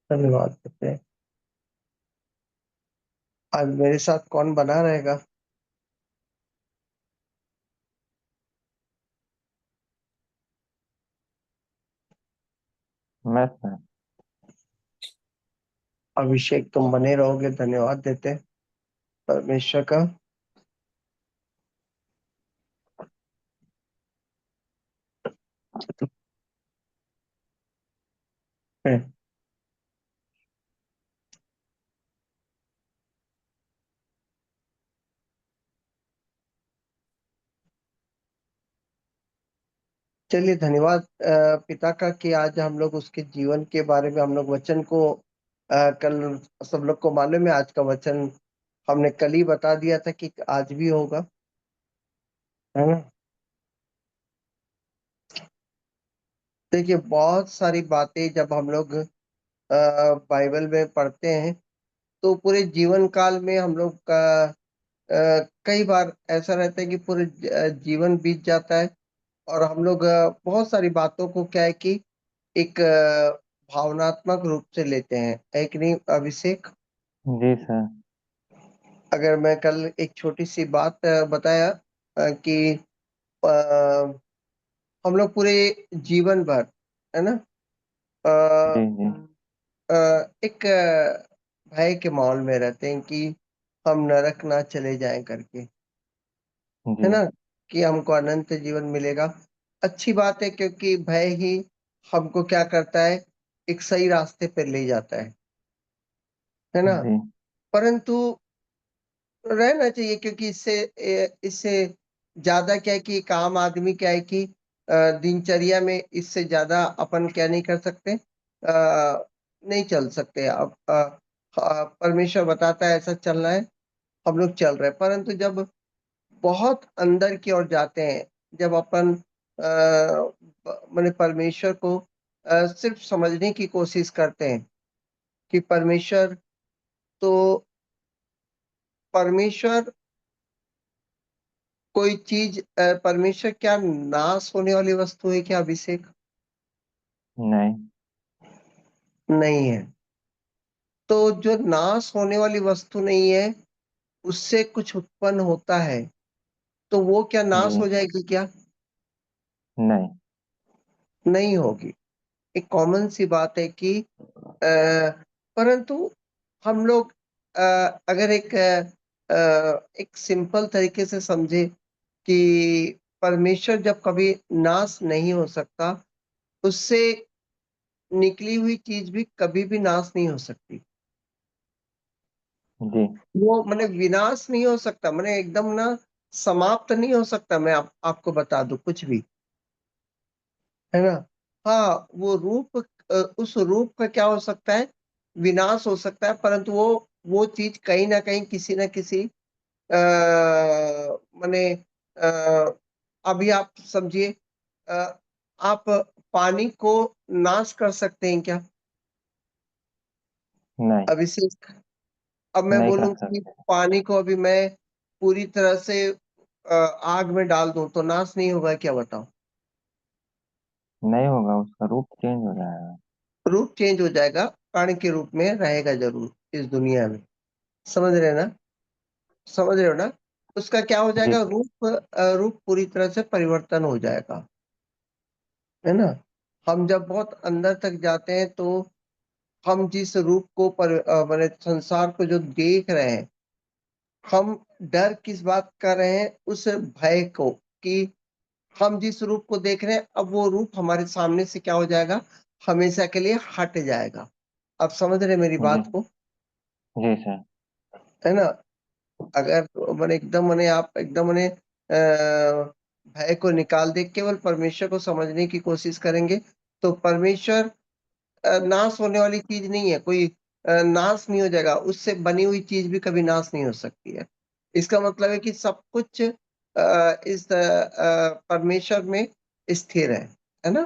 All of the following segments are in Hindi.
धन्यवाद देते हैं। आज मेरे साथ कौन बना रहेगा? मैं सर। अभिषेक, तुम बने रहोगे, धन्यवाद देते हैं परमेश्वर का। है। चलिए, धन्यवाद पिता का कि आज हम लोग उसके जीवन के बारे में हम लोग वचन को कल सब लोग को मालूम है आज का वचन हमने कल ही बता दिया था कि आज भी होगा, है ना। देखिए, बहुत सारी बातें जब हम लोग बाइबल में पढ़ते हैं तो पूरे जीवन काल में हम लोग का कई बार ऐसा रहता है कि पूरे जीवन बीत जाता है और हम लोग बहुत सारी बातों को क्या है कि एक भावनात्मक रूप से लेते हैं, है कि नहीं अभिषेक? जी सर। अगर मैं कल एक छोटी-सी बात बताया कि अ, हम लोग पूरे जीवन भर, है ना? जी अ जी। अ, एक भय के माहौल में रहते हैं कि हम नरक ना चले जाएँ करके, है जी ना? कि हमको अनंत जीवन मिलेगा। अच्छी बात है क्योंकि भय ही हमको क्या करता है, एक सही रास्ते पे ले जाता है ना? जी परंतु रहना चाहिए क्योंकि इससे ज़्यादा क्या है कि एक आम आदमी क्या है कि दिनचर्या में इससे ज़्यादा अपन क्या नहीं कर सकते, नहीं चल सकते। अब परमेश्वर बताता है ऐसा चलना है, हम लोग चल रहे हैं। परंतु जब बहुत अंदर की ओर जाते हैं, जब अपन माने परमेश्वर को सिर्फ़ समझने की कोशिश करते हैं कि तो परमेश्वर कोई चीज़ परमेश्वर क्या नाश होने वाली वस्तु है क्या अभिषेक? नहीं। नहीं है। तो जो नाश होने वाली वस्तु नहीं है, उससे कुछ उत्पन्न होता है, तो वो क्या नाश जी हो जाएगी क्या? नहीं। नहीं होगी। एक कॉमन सी बात है कि परंतु हम लोग अ, अगर एक सिंपल तरीके से समझे कि परमेश्वर जब कभी नाश नहीं हो सकता, उससे निकली हुई चीज़ भी कभी भी नाश नहीं हो सकती। जी वो माने विनाश नहीं हो सकता, माने एकदम ना समाप्त नहीं हो सकता, मैं आपको बता दूँ कुछ भी, है ना? हाँ, वो उस रूप का क्या हो सकता है, विनाश हो सकता है परंतु वो चीज़ कहीं न कहीं किसी न किसी माने अभी आप समझिए आप पानी को नाश कर सकते हैं क्या? नहीं। अभिषेक, अब मैं नहीं कर बोलूँ कि सकते। पानी को अभी मैं पूरी तरह से आग में डाल दूँ तो नाश नहीं होगा क्या बताओ? नहीं होगा, उसका रूप चेंज हो जाएगा। रूप चेंज हो जाएगा, कण के रूप में रहेगा ज़रूर इस दुनिया में। समझ रहे हैं ना? समझ रहे हो ना? उसका क्या हो जी जाएगा, रूप पूरी तरह से परिवर्तन हो जाएगा, है ना? हम जब बहुत अंदर तक जाते हैं तो हम जिस रूप को माने संसार को जो देख रहे हैं, हम डर किस बात कर रहे हैं? उस भय को कि हम जिस रूप को देख रहे हैं, अब वो रूप हमारे सामने से क्या हो जाएगा, हमेशा के लिए हट जाएगा। आप समझ रहे हैं मेरी जी। बात को, जी सर। है ना? अगर माने आप एकदम माने भय को निकाल दें, केवल परमेश्वर को समझने की कोशिश करेंगे, तो परमेश्वर नाश होने वाली चीज़ नहीं है, कोई नाश नहीं हो जाएगा, उससे बनी हुई चीज़ भी कभी नाश नहीं हो सकती है। इसका मतलब है कि सब कुछ परमेश्वर में स्थिर है ना?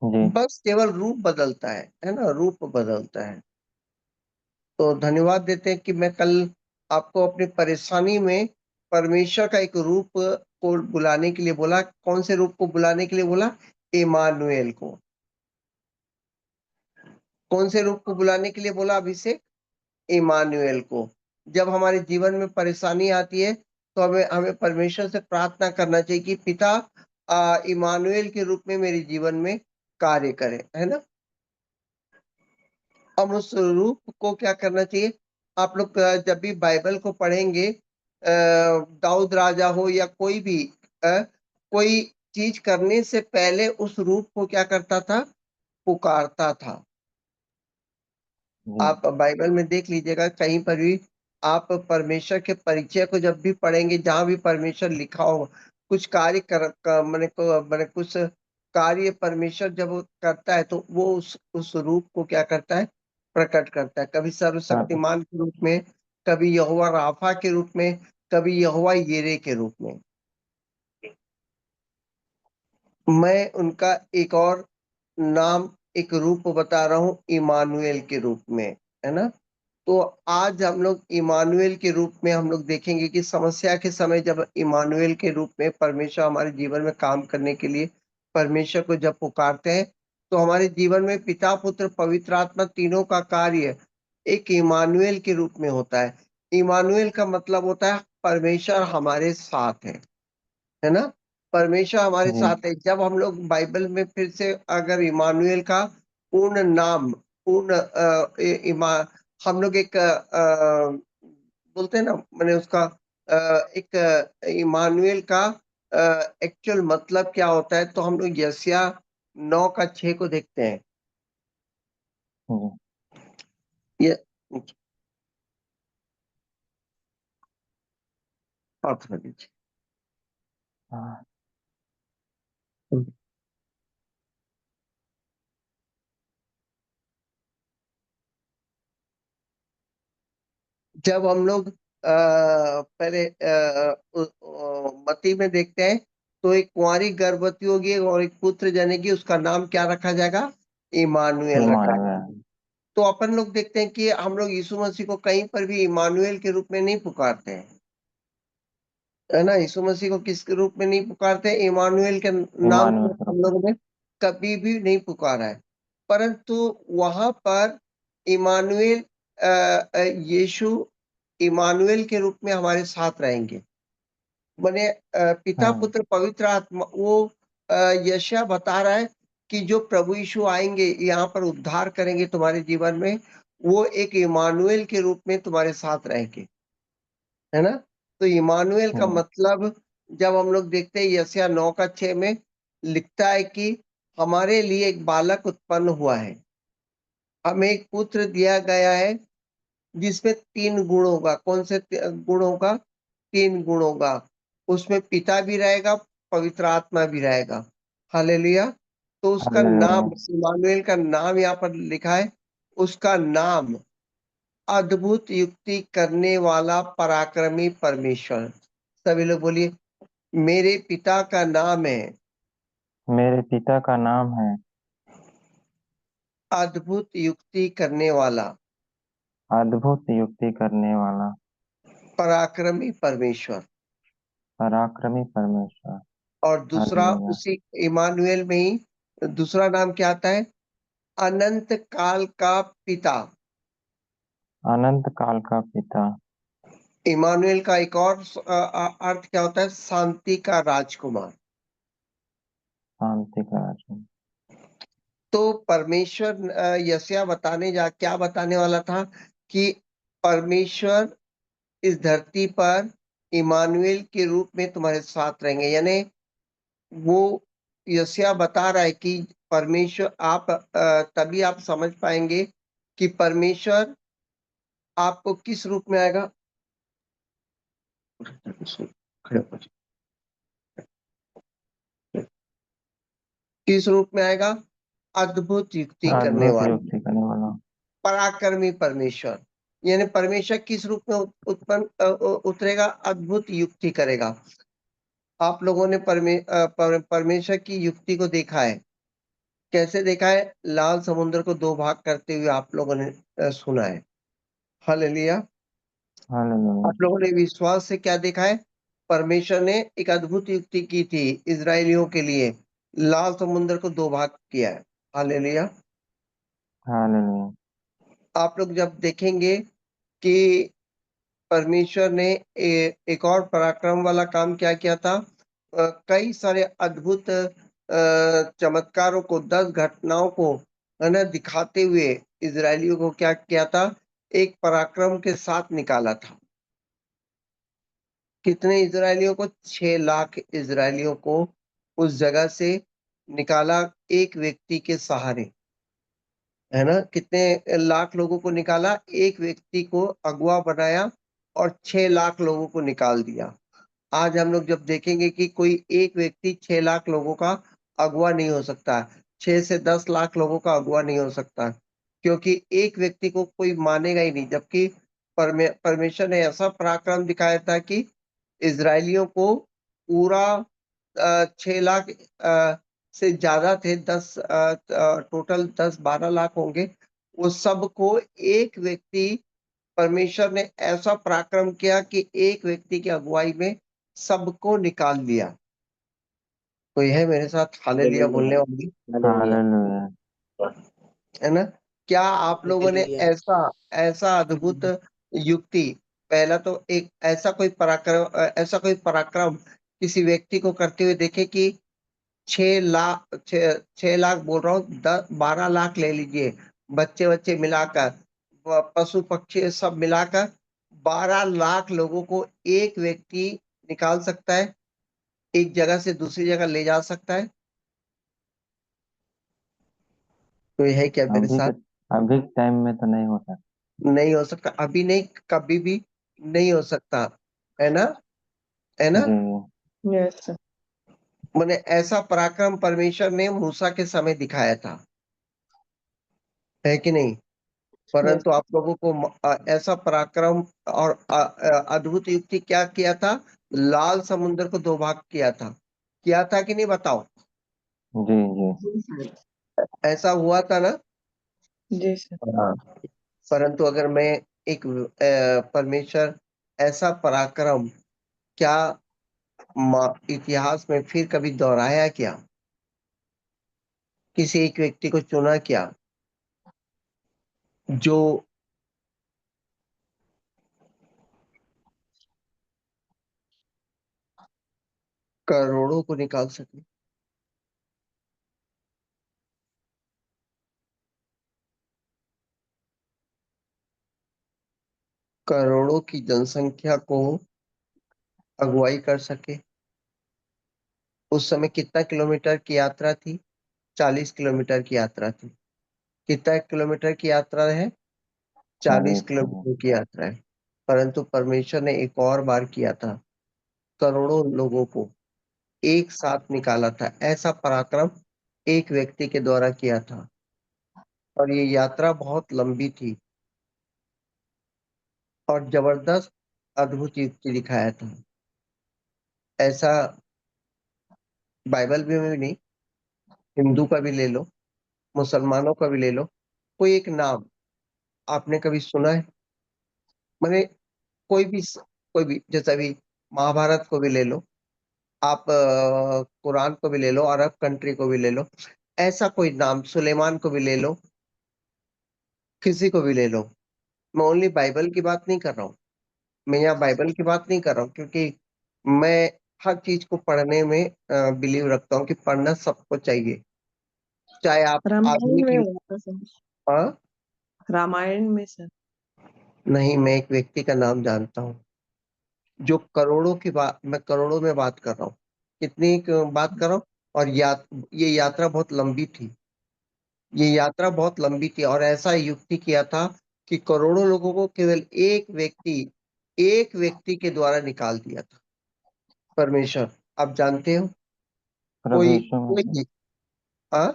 जी बस केवल रूप बदलता है ना? रूप बदलता है। तो धन्यवाद देते हैं कि मैं कल आपको अपनी परेशानी में परमेश्वर का एक रूप को बुलाने के लिए बोला। कौन से रूप को बुलाने के लिए बोला? इम्मानुएल को। कौन से रूप को बुलाने के लिए बोला अभिषेक? इमानुएल को। जब हमारे जीवन में परेशानी आती है तो हमें हमें परमेश्वर से प्रार्थना करना चाहिए कि पिता इमानुएल के रूप में मेरे जीवन में कार्य करे, है ना? हम उस रूप को क्या करना चाहिए? आप लोग जब भी बाइबल को पढ़ेंगे, दाऊद राजा हो या कोई भी कोई चीज करने से पहले उस रूप को क्या करता था? पुकारता था। जी। आप बाइबल में देख लीजिएगा, कहीं पर भी आप परमेश्वर के परिचय को जब भी पढ़ेंगे, जहां भी परमेश्वर लिखा हो, कुछ कार्य मैंने कुछ कार्य परमेश्वर जब वो करता है तो वो उस रूप को क्या करता है? प्रकट करता है। कभी हाँ। सर्वशक्तिमान के रूप में, कभी यहोवा राफा के रूप में, कभी यहोवा यिरे के रूप में। मैं उनका एक और नाम, एक रूप बता रहा हूँ, इमानुएल के रूप में, है ना? तो आज हम लोग इमानुएल के रूप में हम लोग देखेंगे कि समस्या के समय जब इमानुएल के रूप में परमेश्वर हमारे जीवन में काम करने के लिए परमेश्वर को जब पुकारते हैं, तो हमारे जीवन में पिता, पुत्र, पवित्र आत्मा तीनों का कार्य एक इमानुएल के रूप में होता है। इमानुएल का मतलब होता है परमेश्वर हमारे साथ है ना? परमेश्वर हमारे जी। साथ है। जब हम लोग बाइबल में फिर से अगर इमानुएल का पूर्ण नाम, पूर्ण हम लोग एक बोलते हैं ना, मैंने उसका एक इमानुएल का एक्चुअल मतलब क्या होता है, तो हम लोग यशायाह 9:6 को देखते हैं। जी। ये आप सुन लीजिए। हाँ। जब हम लोग पहले मत्ती में देखते हैं, तो एक कुंवारी गर्भवती होगी और एक पुत्र जनेगी, उसका नाम क्या रखा जाएगा? इमानुएल रखा इमानुएल। जाएगा। तो अपन लोग देखते हैं कि हम लोग यीशु मसीह को कहीं पर भी इमानुएल के रूप में नहीं पुकारते हैं, है ना? यीशु मसीह को किस रूप में नहीं पुकारते? इमानुएल के नाम से इमानुएल के हम रूप में। लोगों ने कभी भी नहीं पुकारा है। परंतु वहां पर इमानुएल यीशु इमानुएल के रूप में हमारे साथ रहेंगे। माने पिता, हाँ। पुत्र, पवित्र आत्मा, वो यशायाह बता रहा है कि जो प्रभु यीशु आएंगे यहाँ पर उद्धार करेंगे तुम्हारे जीवन में, वो एक इमानुएल के रूप में तुम्हारे साथ रहेंगे, है ना? तो इमानुएल का जी। मतलब जब हम लोग देखते हैं यशायाह 9:6 में लिखता है कि हमारे लिए एक बालक उत्पन्न हुआ है, हमें एक पुत्र दिया गया है जिसमें 3 गुण होगा। कौन से गुण होगा? 3 गुण होगा। उसमें पिता भी रहेगा, पवित्र आत्मा भी रहेगा। हालेलुया! तो उसका हालेलुया। नाम, इम्मानुएल का नाम यहाँ पर लिखा है। उसका नाम अद्भुत युक्ति करने वाला पराक्रमी परमेश्वर। सभी लोग बोलिए, मेरे पिता का नाम है मेरे पिता का नाम है अद्भुत युक्ति करने वाला अद्भुत युक्ति करने वाला पराक्रमी परमेश्वर। पराक्रमी परमेश्वर। और दूसरा हालेलुया। उसी इमानुएल में ही दूसरा नाम क्या आता है? अनंत काल का पिता। अनंत काल का पिता। इमानुएल का एक और अर्थ क्या होता है? शांति का राजकुमार। शांति का राजा। तो परमेश्वर यशायाह क्या बताने वाला था कि परमेश्वर इस धरती पर इमानुएल के रूप में तुम्हारे साथ रहेंगे। यानी वो यशायाह बता रहा है कि परमेश्वर आप तभी आप समझ पाएंगे कि परमेश्वर आपको किस रूप में आएगा। खड़े हो जाओ। किस रूप में आएगा? अद्भुत युक्ति करने अद्भुत वाला युक्ति करने वाला। पराक्रमी परमेश्वर। यानी परमेश्वर किस रूप में उतरेगा? अद्भुत युक्ति करेगा। आप लोगों ने परमेश्वर की युक्ति को देखा है। कैसे देखा है? लाल समुद्र को 2 भाग करते हुए आप लोगों ने सुना है। हालेलुया! हालेलुया। आप लोगों ने विश्वास से क्या देखा है? परमेश्वर ने एक अद्भुत युक्ति की थी इस्राएलियों के लिए। लाल समुद्र को 2 भाग किया है। हालेलुया! हालेलुया। आप लोग जब देखेंगे कि परमेश्वर ने एक और पराक्रम वाला काम क्या किया था? कई सारे अद्भुत चमत्कारों को 10 घटनाओं को है ना दिखाते हुए इज़राइलियों को क्या किया था? एक पराक्रम के साथ निकाला था। कितने इज़राइलियों को? 6 लाख इज़राइलियों को उस जगह से निकाला एक व्यक्ति के सहारे, है ना? कितने लाख लोगों को निकाला? एक व्यक्ति को अगुवा बनाया और 6 लाख लोगों को निकाल दिया। आज हम लोग जब देखेंगे कि कोई एक व्यक्ति 6 लाख लोगों का अगुवा नहीं हो सकता, 6 से 10 लाख लोगों का अगुवा नहीं हो सकता, क्योंकि एक व्यक्ति को कोई मानेगा ही नहीं। जबकि परमेश्वर ने ऐसा पराक्रम दिखाया था कि इज़राइलियों को पूरा 6 लाख से ज़्यादा थे, टोटल 10-12 लाख होंगे, वो सबको एक व्यक्ति परमेश्वर ने ऐसा पराक्रम किया कि एक व्यक्ति की अगुवाई में सबको निकाल दिया। कोई है मेरे साथ हालेलुया बोलने हालेलुया। वाली? हालेलुया। हालेलुया। है ना? क्या आप लोगों ने हालेलुया। ऐसा ऐसा अद्भुत युक्ति पहला तो एक ऐसा कोई पराक्रम किसी व्यक्ति को करते हुए देखे कि 6 लाख बोल रहा हूँ, 12 लाख ले लीजिए, बच्चे-वच्चे मिलाकर, पशु-पक्षी सब मिलाकर 12 लाख लोगों को एक व्यक्ति निकाल सकता है, एक जगह से दूसरी जगह ले जा सकता है? कोई है क्या मेरे अभी साथ? के अभी के टाइम में तो नहीं होता। नहीं हो सकता, अभी नहीं, कभी भी नहीं हो सकता, है ना? है ना? जी। Yes sir. माने ऐसा पराक्रम परमेश्वर ने मूसा के समय दिखाया था, है कि नहीं? यस। परंतु आप लोगों को ऐसा पराक्रम और अद्भुत युक्ति क्या किया था? लाल समुद्र को 2 भाग किया था कि नहीं बताओ? जी जी। जी सर। ऐसा हुआ था ना? जी सर। हाँ। परंतु अगर मैं एक परमेश्वर ऐसा पराक्रम क्या इतिहास में फिर कभी दोहराया क्या? किसी एक व्यक्ति को चुना क्या? जो करोड़ों को निकाल सके? करोड़ों की जनसंख्या को अगुवाई कर सके? उस समय कितना किलोमीटर की यात्रा थी? 40 किलोमीटर की यात्रा थी। कितना किलोमीटर की यात्रा है? 40 40 किलोमीटर की यात्रा है। परंतु परमेश्वर ने एक और बार किया था, करोड़ों लोगों को एक साथ निकाला था। ऐसा पराक्रम एक व्यक्ति के द्वारा किया था और ये यात्रा बहुत लंबी थी और जबरदस्त अद्भुत युक्ति दिखाया था। ऐसा बाइबल में भी नहीं, हिंदू का भी ले लो, मुसलमानों का भी ले लो, कोई एक नाम आपने कभी सुना है? माने कोई भी जैसे अभी महाभारत को भी ले लो, आप कुरान को भी ले लो, अरब कंट्री को भी ले लो, ऐसा कोई नाम सुलेमान को भी ले लो, किसी को भी ले लो। मैं ओनली बाइबल की बात नहीं कर रहा हूँ। मैं यहाँ बाइबल की बात नहीं कर रहा हूँ क्योंकि मैं हर चीज़ को पढ़ने में बिलीव रखता हूँ कि पढ़ना सबको चाहिए। चाहे आप आदमी रामायण में की हुआ था सर। हाँ, रामायण में सर। नहीं मैं एक व्यक्ति का नाम जानता हूँ, जो करोड़ों की बात मैं करोड़ों में बात कर रहा हूँ। कितनी बात कर रहा हूँ और ये यात्रा बहुत लंबी थी। ये यात्रा बहुत लंबी थी और ऐसा युक्ति किया था कि करोड़ों लोगों को केवल एक व्यक्ति के द्वारा निकाल दिया था परमेश्वर। आप जानते हो प्रभु कोई यीशु कोई मसीह। भी हाँ,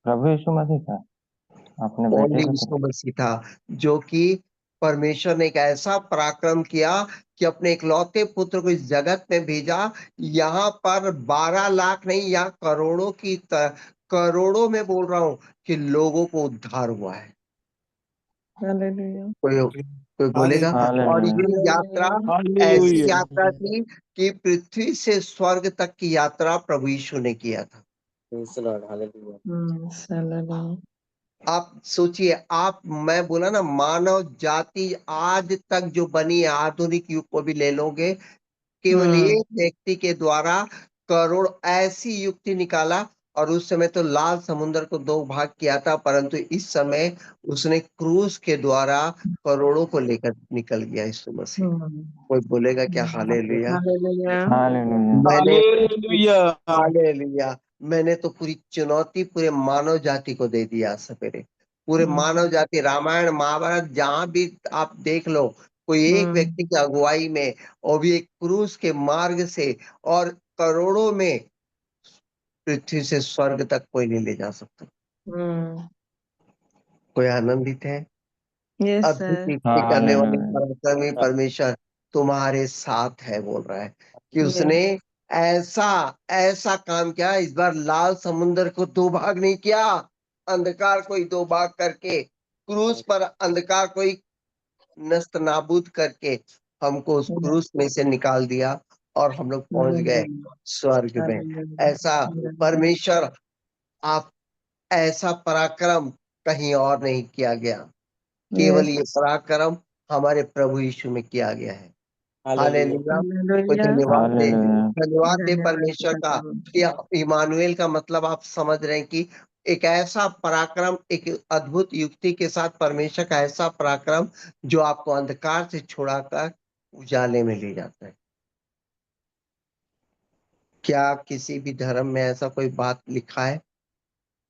प्रभु यीशु मसीह था, अपने बेटे ओनली को तो। यीशु मसीह था जो कि परमेश्वर ने एक ऐसा पराक्रम किया कि अपने इकलौते पुत्र को इस जगत में भेजा। यहाँ पर 12 लाख नहीं, यहाँ करोड़ों में बोल रहा हूँ कि लोगों को उद्धार हुआ है। हालेलुया। कोई कोई बोलेगा? और हालेलुया। ये यात्रा ऐसी हालेलुया। यात्रा थी कि पृथ्वी से स्वर्ग तक की यात्रा प्रभु यीशु ने किया था। हालेलुया। आप सोचिए, आप मैं बोला ना मानव जाति आज तक जो बनी है, आधुनिक युग को भी ले लोगे, केवल हम्म एक व्यक्ति के द्वारा करोड़ ऐसी युक्ति निकाला। और उस समय तो लाल समुद्र को 2 भाग किया था, परंतु इस समय उसने क्रूस के द्वारा करोड़ों को लेकर निकल गया यीशु मसीह। कोई बोलेगा क्या हालेलुया? हालेलुया। हालेलुया। मैंने हालेलुया। हालेलुया। मैंने तो पूरी चुनौती पूरे मानव जाति को दे दिया आज सवेरे। पूरे मानव जाति, रामायण महाभारत जहां भी आप देख लो, कोई एक व्यक्ति की अगुवाई में, और भी एक क्रूस के मार्ग से, और करोड़ों में पृथ्वी से स्वर्ग तक कोई नहीं ले जा सकता। कोई आनंदित है? यस अद्भुत सर। युक्ति करने वाले हालेलुया। पराक्रमी परमेश्वर तुम्हारे साथ है, बोल रहा है कि उसने यस। ऐसा ऐसा काम किया। इस बार लाल समुद्र को 2 भाग नहीं किया, अंधकार को ही 2 भाग करके, क्रूस पर अंधकार को ही नस्त नाबूद करके हमको उस क्रूस में से निकाल दिया, और हम लोग पहुंच गए स्वर्ग में। ऐसा परमेश्वर, आप ऐसा पराक्रम कहीं और नहीं किया गया, केवल ये पराक्रम हमारे प्रभु यीशु में किया गया है। हालेलुया। हालेलुया। कोई हालेलुया। धन्यवाद दे, हालेलुया। धन्यवाद दे धन्यवाद परमेश्वर का। प्रभु। कि इमानुएल का मतलब आप समझ रहे हैं कि एक ऐसा पराक्रम, एक अद्भुत युक्ति के साथ परमेश्वर का ऐसा पराक्रम जो आपको अंधकार से छुड़ाकर उजाले में ले जाता है। क्या किसी भी धर्म में ऐसा कोई बात लिखा है?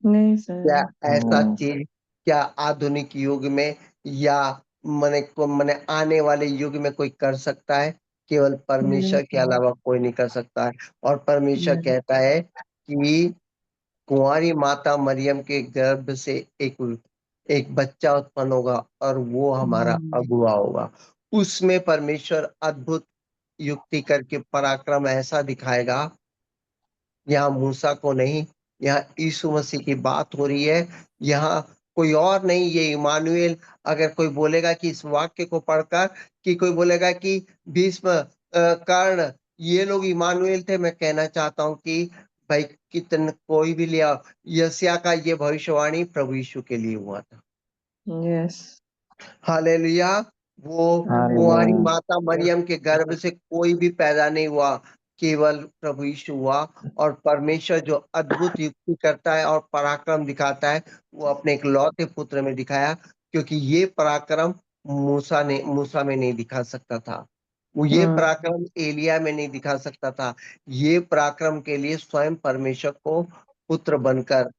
नहीं क्या सर। ऐसा नहीं। चीज, क्या आधुनिक युग में या मने आने वाले युग में कोई कर सकता है? केवल नहीं परमेश्वर के सर। अलावा कोई नहीं कर सकता है। और परमेश्वर नहीं। कहता है कि कुंवारी माता मरियम के गर्भ से एक एक बच्चा उत्पन्न होगा, और वो हमारा अगुआ होगा। उसमें परमेश्वर अद्भुत युक्ति करके पराक्रम ऐसा दिखाएगा। यहाँ मूसा को नहीं, यहाँ यीशु मसीह की बात हो रही है। यहाँ कोई और नहीं, ये इमानुएल। अगर कोई बोलेगा कि इस वाक्य को पढ़कर, कि कोई बोलेगा कि भीष्म, कर्ण, ये लोग इमानुएल थे, मैं कहना चाहता हूँ कि भाई कितन कोई भी लिया, यशायाह का ये भविष्यवाणी प्रभु यीशु के लिए हुआ था। यस। हालेलुया। वो कुंवारी हालेलुया। हालेलुया। माता मरियम के गर्भ से कोई भी पैदा नहीं हुआ, केवल प्रभु यीशु हुआ। और परमेश्वर जो अद्भुत युक्ति करता है और पराक्रम दिखाता है, वो अपने इकलौते पुत्र में दिखाया, क्योंकि ये पराक्रम मूसा में नहीं दिखा सकता था। वो ये पराक्रम एलिया में नहीं दिखा सकता था। ये पराक्रम के लिए स्वयं परमेश्वर को पुत्र बनकर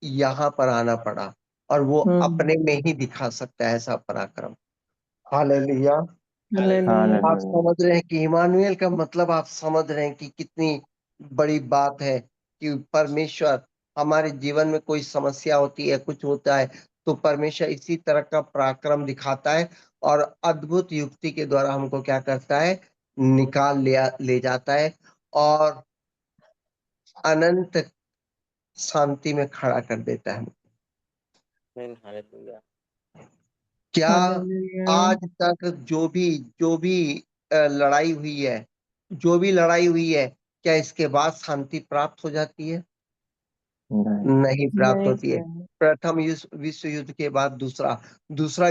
यहाँ पर आना पड़ा, और वो अपने में ही दिखा सकता है ऐसा पराक्रम। हालेलुया। हालेलुया। आप हालेलुया। समझ रहे हैं कि इमानुएल का मतलब, आप समझ रहे हैं कि कितनी बड़ी बात है कि परमेश्वर, हमारे जीवन में कोई समस्या होती है, कुछ होता है, तो परमेश्वर इसी तरह का पराक्रम दिखाता है, और अद्भुत युक्ति के द्वारा हमको क्या करता है, निकाल ले जाता है, और अनंत शांति में खड़ा कर देता है। हालेलुया। क्या हालेलुया। आज तक जो भी लड़ाई हुई है, जो भी लड़ाई हुई है, क्या इसके बाद शांति प्राप्त हो जाती है? नहीं। नहीं प्राप्त नहीं होती है। सर। प्रथम विश्व युद्ध के बाद दूसरा, दूसरा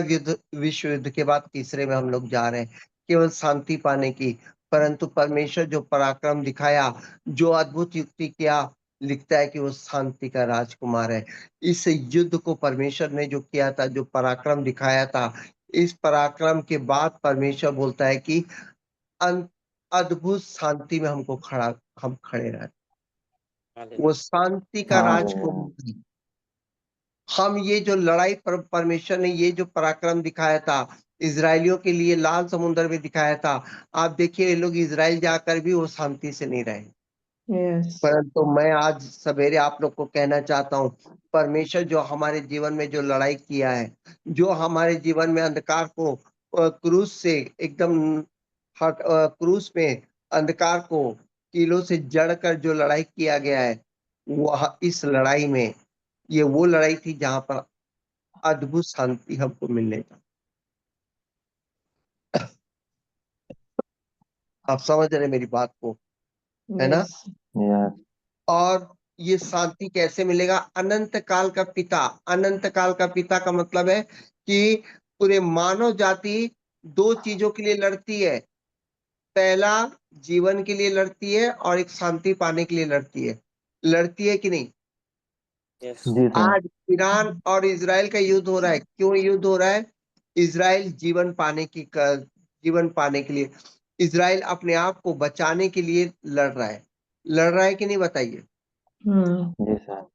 विश्व युद्ध के बाद तीसरे में हम लोग जा रहे हैं, केवल शांति पाने की। परंतु परमेश्वर जो पराक्रम दिखाया, जो अद्भुत युक्ति किया, लिखता है कि वो शांति का राजकुमार है। इस युद्ध को परमेश्वर ने जो किया था, जो पराक्रम दिखाया था, इस पराक्रम के बाद परमेश्वर बोलता है कि अद्भुत शांति में हम खड़े रहे। वो शांति का हालेलुया। राजकुमार है। हम ये जो लड़ाई परमेश्वर ने ये जो पराक्रम दिखाया था, इजरायलियों के लिए लाल समुद्र में दिखाया था, आप देखिए ये लोग इजराइल जाकर भी वो शांति से नहीं रहे। यस। परंतु मैं आज सवेरे आप लोग को कहना चाहता हूँ, परमेश्वर जो हमारे जीवन में जो लड़ाई किया है, जो हमारे जीवन में अंधकार को क्रूस से एकदम क्रूस में अंधकार को कीलों से जड़कर जो लड़ाई किया गया है, वह इस लड़ाई में, ये वो लड़ाई थी जहां पर अद्भुत शांति हमको मिलने का। आप समझ रहे मेरी बात को, है ना? यस। यस। और ये शांति कैसे मिलेगा? अनंत काल का पिता, अनंत काल का पिता का मतलब है कि पूरे मानव जाति दो चीजों के लिए लड़ती है। पहला जीवन के लिए लड़ती है और एक शांति पाने के लिए लड़ती है। लड़ती है कि नहीं? यस जी सर। आज ईरान और इजराइल का युद्ध हो रहा है। क्यों युद्ध हो रहा है? इजराइल जीवन पाने के लिए, इजराइल अपने आप को बचाने के लिए लड़ रहा है। लड़ रहा है कि नहीं बताइए? जी सर।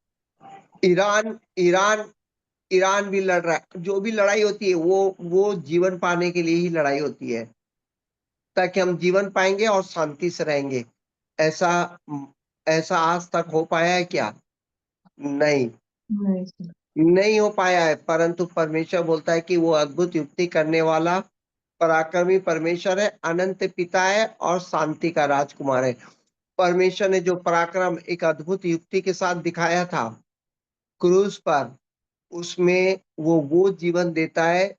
ईरान ईरान ईरान भी लड़ रहा है। जो भी लड़ाई होती है वो जीवन पाने के लिए ही लड़ाई होती है, ताकि हम जीवन पाएंगे और शांति से रहेंगे। ऐसा ऐसा आज तक हो पाया है क्या? नहीं, नहीं सर। नहीं हो पाया है। परंतु परमेश्वर बोलता है कि वो अद्भुत युक्ति करने वाला पराक्रमी परमेश्वर है, अनंत पिता है और शांति का राजकुमार है। परमेश्वर ने जो पराक्रम एक अद्भुत युक्ति के साथ दिखाया था क्रूस पर, उसमें वो जीवन देता है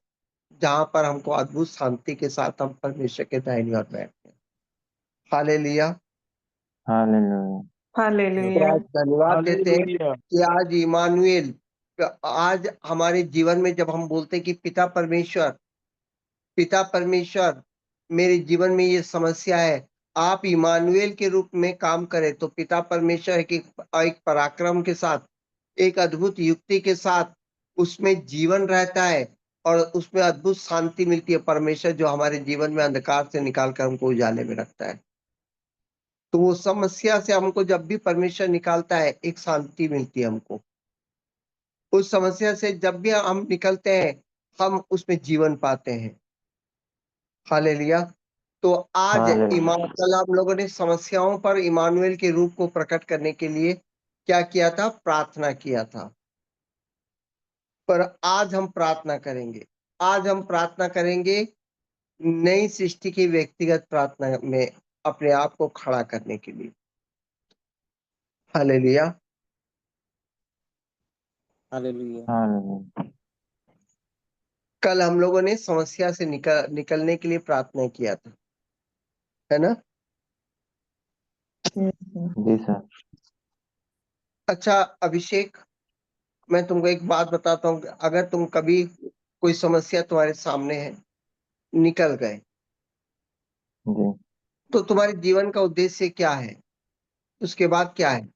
जहां पर हमको अद्भुत शांति के साथ हम परमेश्वर के दाहिनी ओर बैठते हैं। हालेलुया। हालेलुया। तो हालेलुया। आज धन्यवाद देते हैं हालेलुया कि आज इमानुएल, आज हमारे जीवन में जब हम बोलते हैं कि पिता परमेश्वर मेरे जीवन में ये समस्या है, आप इमानुएल के रूप में काम करें, तो पिता परमेश्वर एक पराक्रम के साथ, एक अद्भुत युक्ति के साथ उसमें जीवन रहता है और उसमें अद्भुत शांति मिलती है। परमेश्वर जो हमारे जीवन में अंधकार से निकाल कर हमको उजाले में रखता है। तो वो समस्या से हमको जब भी परमेश्वर निकालता है, एक शांति मिलती है हमको। उस समस्या से जब भी हम निकलते हैं, हम उसमें जीवन पाते हैं। हालेलुया। तो आज हालेलुया। कल हम लोगों ने समस्याओं पर इमानुएल के रूप को प्रकट करने के लिए क्या किया था? प्रार्थना किया था। पर आज हम प्रार्थना करेंगे। आज हम प्रार्थना करेंगे नई सृष्टि की व्यक्तिगत प्रार्थना में अपने आप को खड़ा करने के लिए। हालेलुया। Hallelujah hallelujah. कल हम लोगों ने समस्या से निकलने के लिए प्रार्थना किया था, है ना? Yes, sir. जी सर। अच्छा अभिषेक, मैं तुमको एक बात बताता हूँ। अगर तुम कभी कोई समस्या तुम्हारे सामने है, निकल गए, जी। तो तुम्हारे जीवन का उद्देश्य क्या है? उसके बाद क्या है?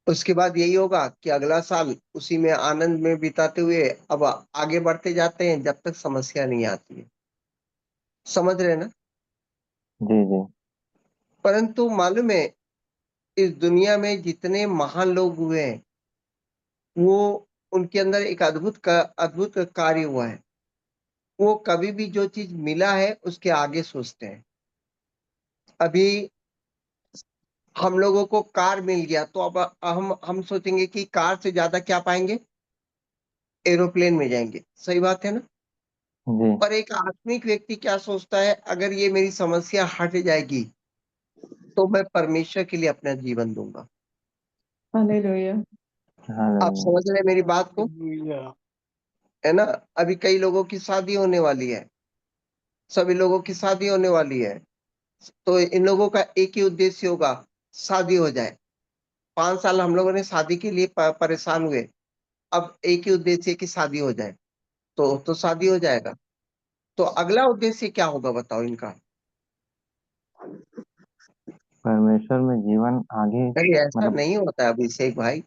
उसके बाद यही होगा कि अगला साल उसी में आनंद में बिताते हुए अब आगे बढ़ते जाते हैं जब तक समस्या नहीं आती है। समझ रहे ना? जी जी। परंतु मालूम है, इस दुनिया में जितने महान लोग हुए हैं, वो उनके अंदर एक अद्भुत कार्य हुआ है। वो कभी भी जो चीज मिला है उसके आगे सोचते हैं। अभी हम लोगों को कार मिल गया, तो अब हम सोचेंगे कि कार से ज्यादा क्या पाएंगे? एरोप्लेन में जाएंगे। सही बात है ना? जी। पर एक आत्मिक व्यक्ति क्या सोचता है? अगर ये मेरी समस्या हट जाएगी तो मैं परमेश्वर के लिए अपना जीवन दूंगा। Hallelujah. आप हालेलुया। समझ रहे हैं मेरी बात को? हालेलुया है ना? अभी कई लोगों की शादी होने वाली है, सभी लोगों की शादी होने वाली है। तो इन लोगों का एक ही उद्देश्य होगा, शादी हो जाए। 5 साल हम लोगों ने शादी के लिए परेशान हुए। अब एक ही उद्देश्य है कि शादी हो जाए, तो शादी हो जाएगा। तो अगला उद्देश्य क्या होगा बताओ इनका? परमेश्वर में जीवन आगे। नहीं, ऐसा मतलब। नहीं होता है अभिषेक भाई,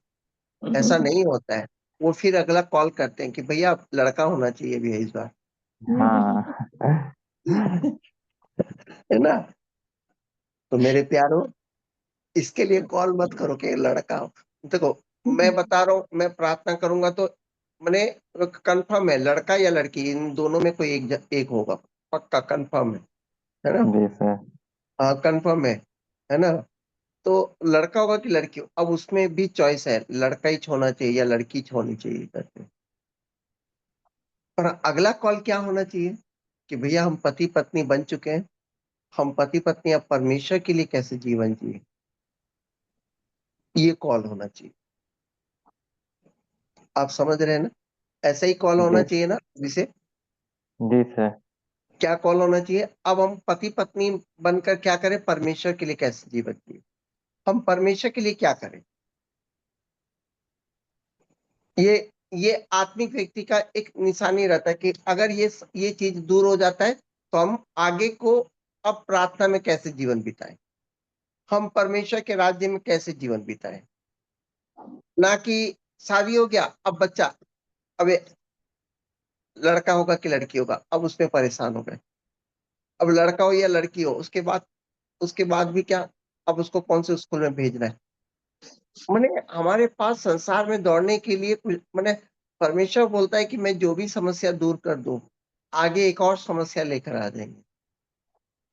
ऐसा नहीं होता है। वो फिर अगला कॉल करते हैं कि भैया लड़का होना चाहिए भैया इस बार, हाँ। है ना? तो मेरे प्यारो, इसके लिए कॉल मत करो कि लड़का हो। देखो, मैं बता रहा हूँ, मैं प्रार्थना करूंगा तो मैंने कंफर्म है, लड़का या लड़की इन दोनों में कोई एक होगा। पक्का कंफर्म है ना? जी सर। हाँ कंफर्म है ना? तो लड़का होगा कि लड़की हो, अब उसमें भी चॉइस है, लड़का ही होना चाहिए या लड़की होनी चाहिए करके। पर अगला कॉल क्या होना चाहिए कि भैया हम पति पत्नी बन चुके हैं, हम पति पत्नी अब परमेश्वर के लिए कैसे जीवन जिए, ये कॉल होना चाहिए। आप समझ रहे हैं ना? ऐसा ही कॉल होना जी। चाहिए ना जिसे, जी सर। क्या कॉल होना चाहिए? अब हम पति पत्नी बनकर क्या करें? परमेश्वर के लिए कैसे जीवन जिए? हम परमेश्वर के लिए क्या करें? ये आत्मिक व्यक्ति का एक निशानी रहता है कि अगर ये चीज दूर हो जाता है तो हम आगे को अब प्रार्थना में कैसे जीवन बिताएं, हम परमेश्वर के राज्य में कैसे जीवन बिताएं। ना कि शादी हो गया, अब बच्चा, अब ये लड़का होगा कि लड़की होगा, अब उसमें परेशान हो गए। अब लड़का हो या लड़की हो, उसके बाद भी क्या, अब उसको कौन से स्कूल में भेजना है। मैंने हमारे पास संसार में दौड़ने के लिए कुछ, मैंने परमेश्वर बोलता है कि मैं जो भी समस्या दूर कर दूं, आगे एक और समस्या लेकर आ जाएंगे।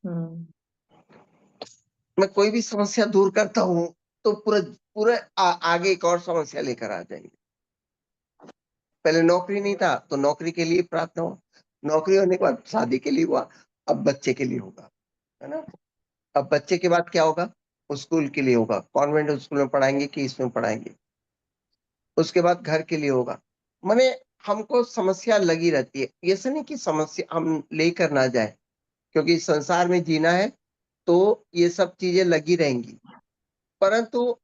हम्म, मैं कोई भी समस्या दूर करता हूं तो पूरा पूरा आगे एक और समस्या लेकर आ जाएंगे। पहले नौकरी नहीं था तो नौकरी के लिए प्रार्थना हुआ, नौकरी होने के बाद शादी के लिए हुआ, अब बच्चे के लिए होगा, है ना। अब बच्चे के बाद क्या होगा? स्कूल के लिए होगा, कॉन्वेंट स्कूल में पढ़ाएंगे कि इसमें पढ़ाएंगे। उसके बाद घर के लिए होगा। माने हमको समस्या लगी रहती है। ऐसा नहीं कि समस्या हम लेकर ना जाए, क्योंकि संसार में जीना है तो ये सब चीजें लगी रहेंगी, परंतु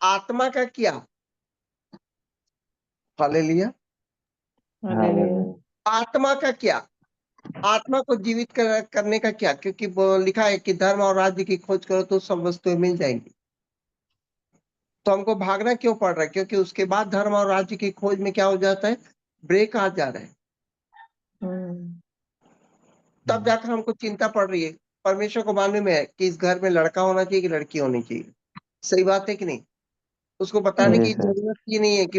आत्मा का क्या? हालेलुया। हालेलुया। आत्मा का क्या? आत्मा को जीवित करने का क्या? क्योंकि लिखा है कि धर्म और राज्य की खोज करो तो सब वस्तुएं मिल जाएंगी। तो हमको भागना क्यों पड़ रहा है? क्योंकि उसके बाद धर्म और राज्य की खोज में क्या हो जाता है? ब्रेक आ जा रहा है। हम्म, तब जाकर हमको चिंता पड़ रही है। परमेश्वर को मालूम है कि इस घर में लड़का होना चाहिए कि लड़की होनी चाहिए। सही बात है कि नहीं? उसको बताने जी की सर। जरूरत ही नहीं है कि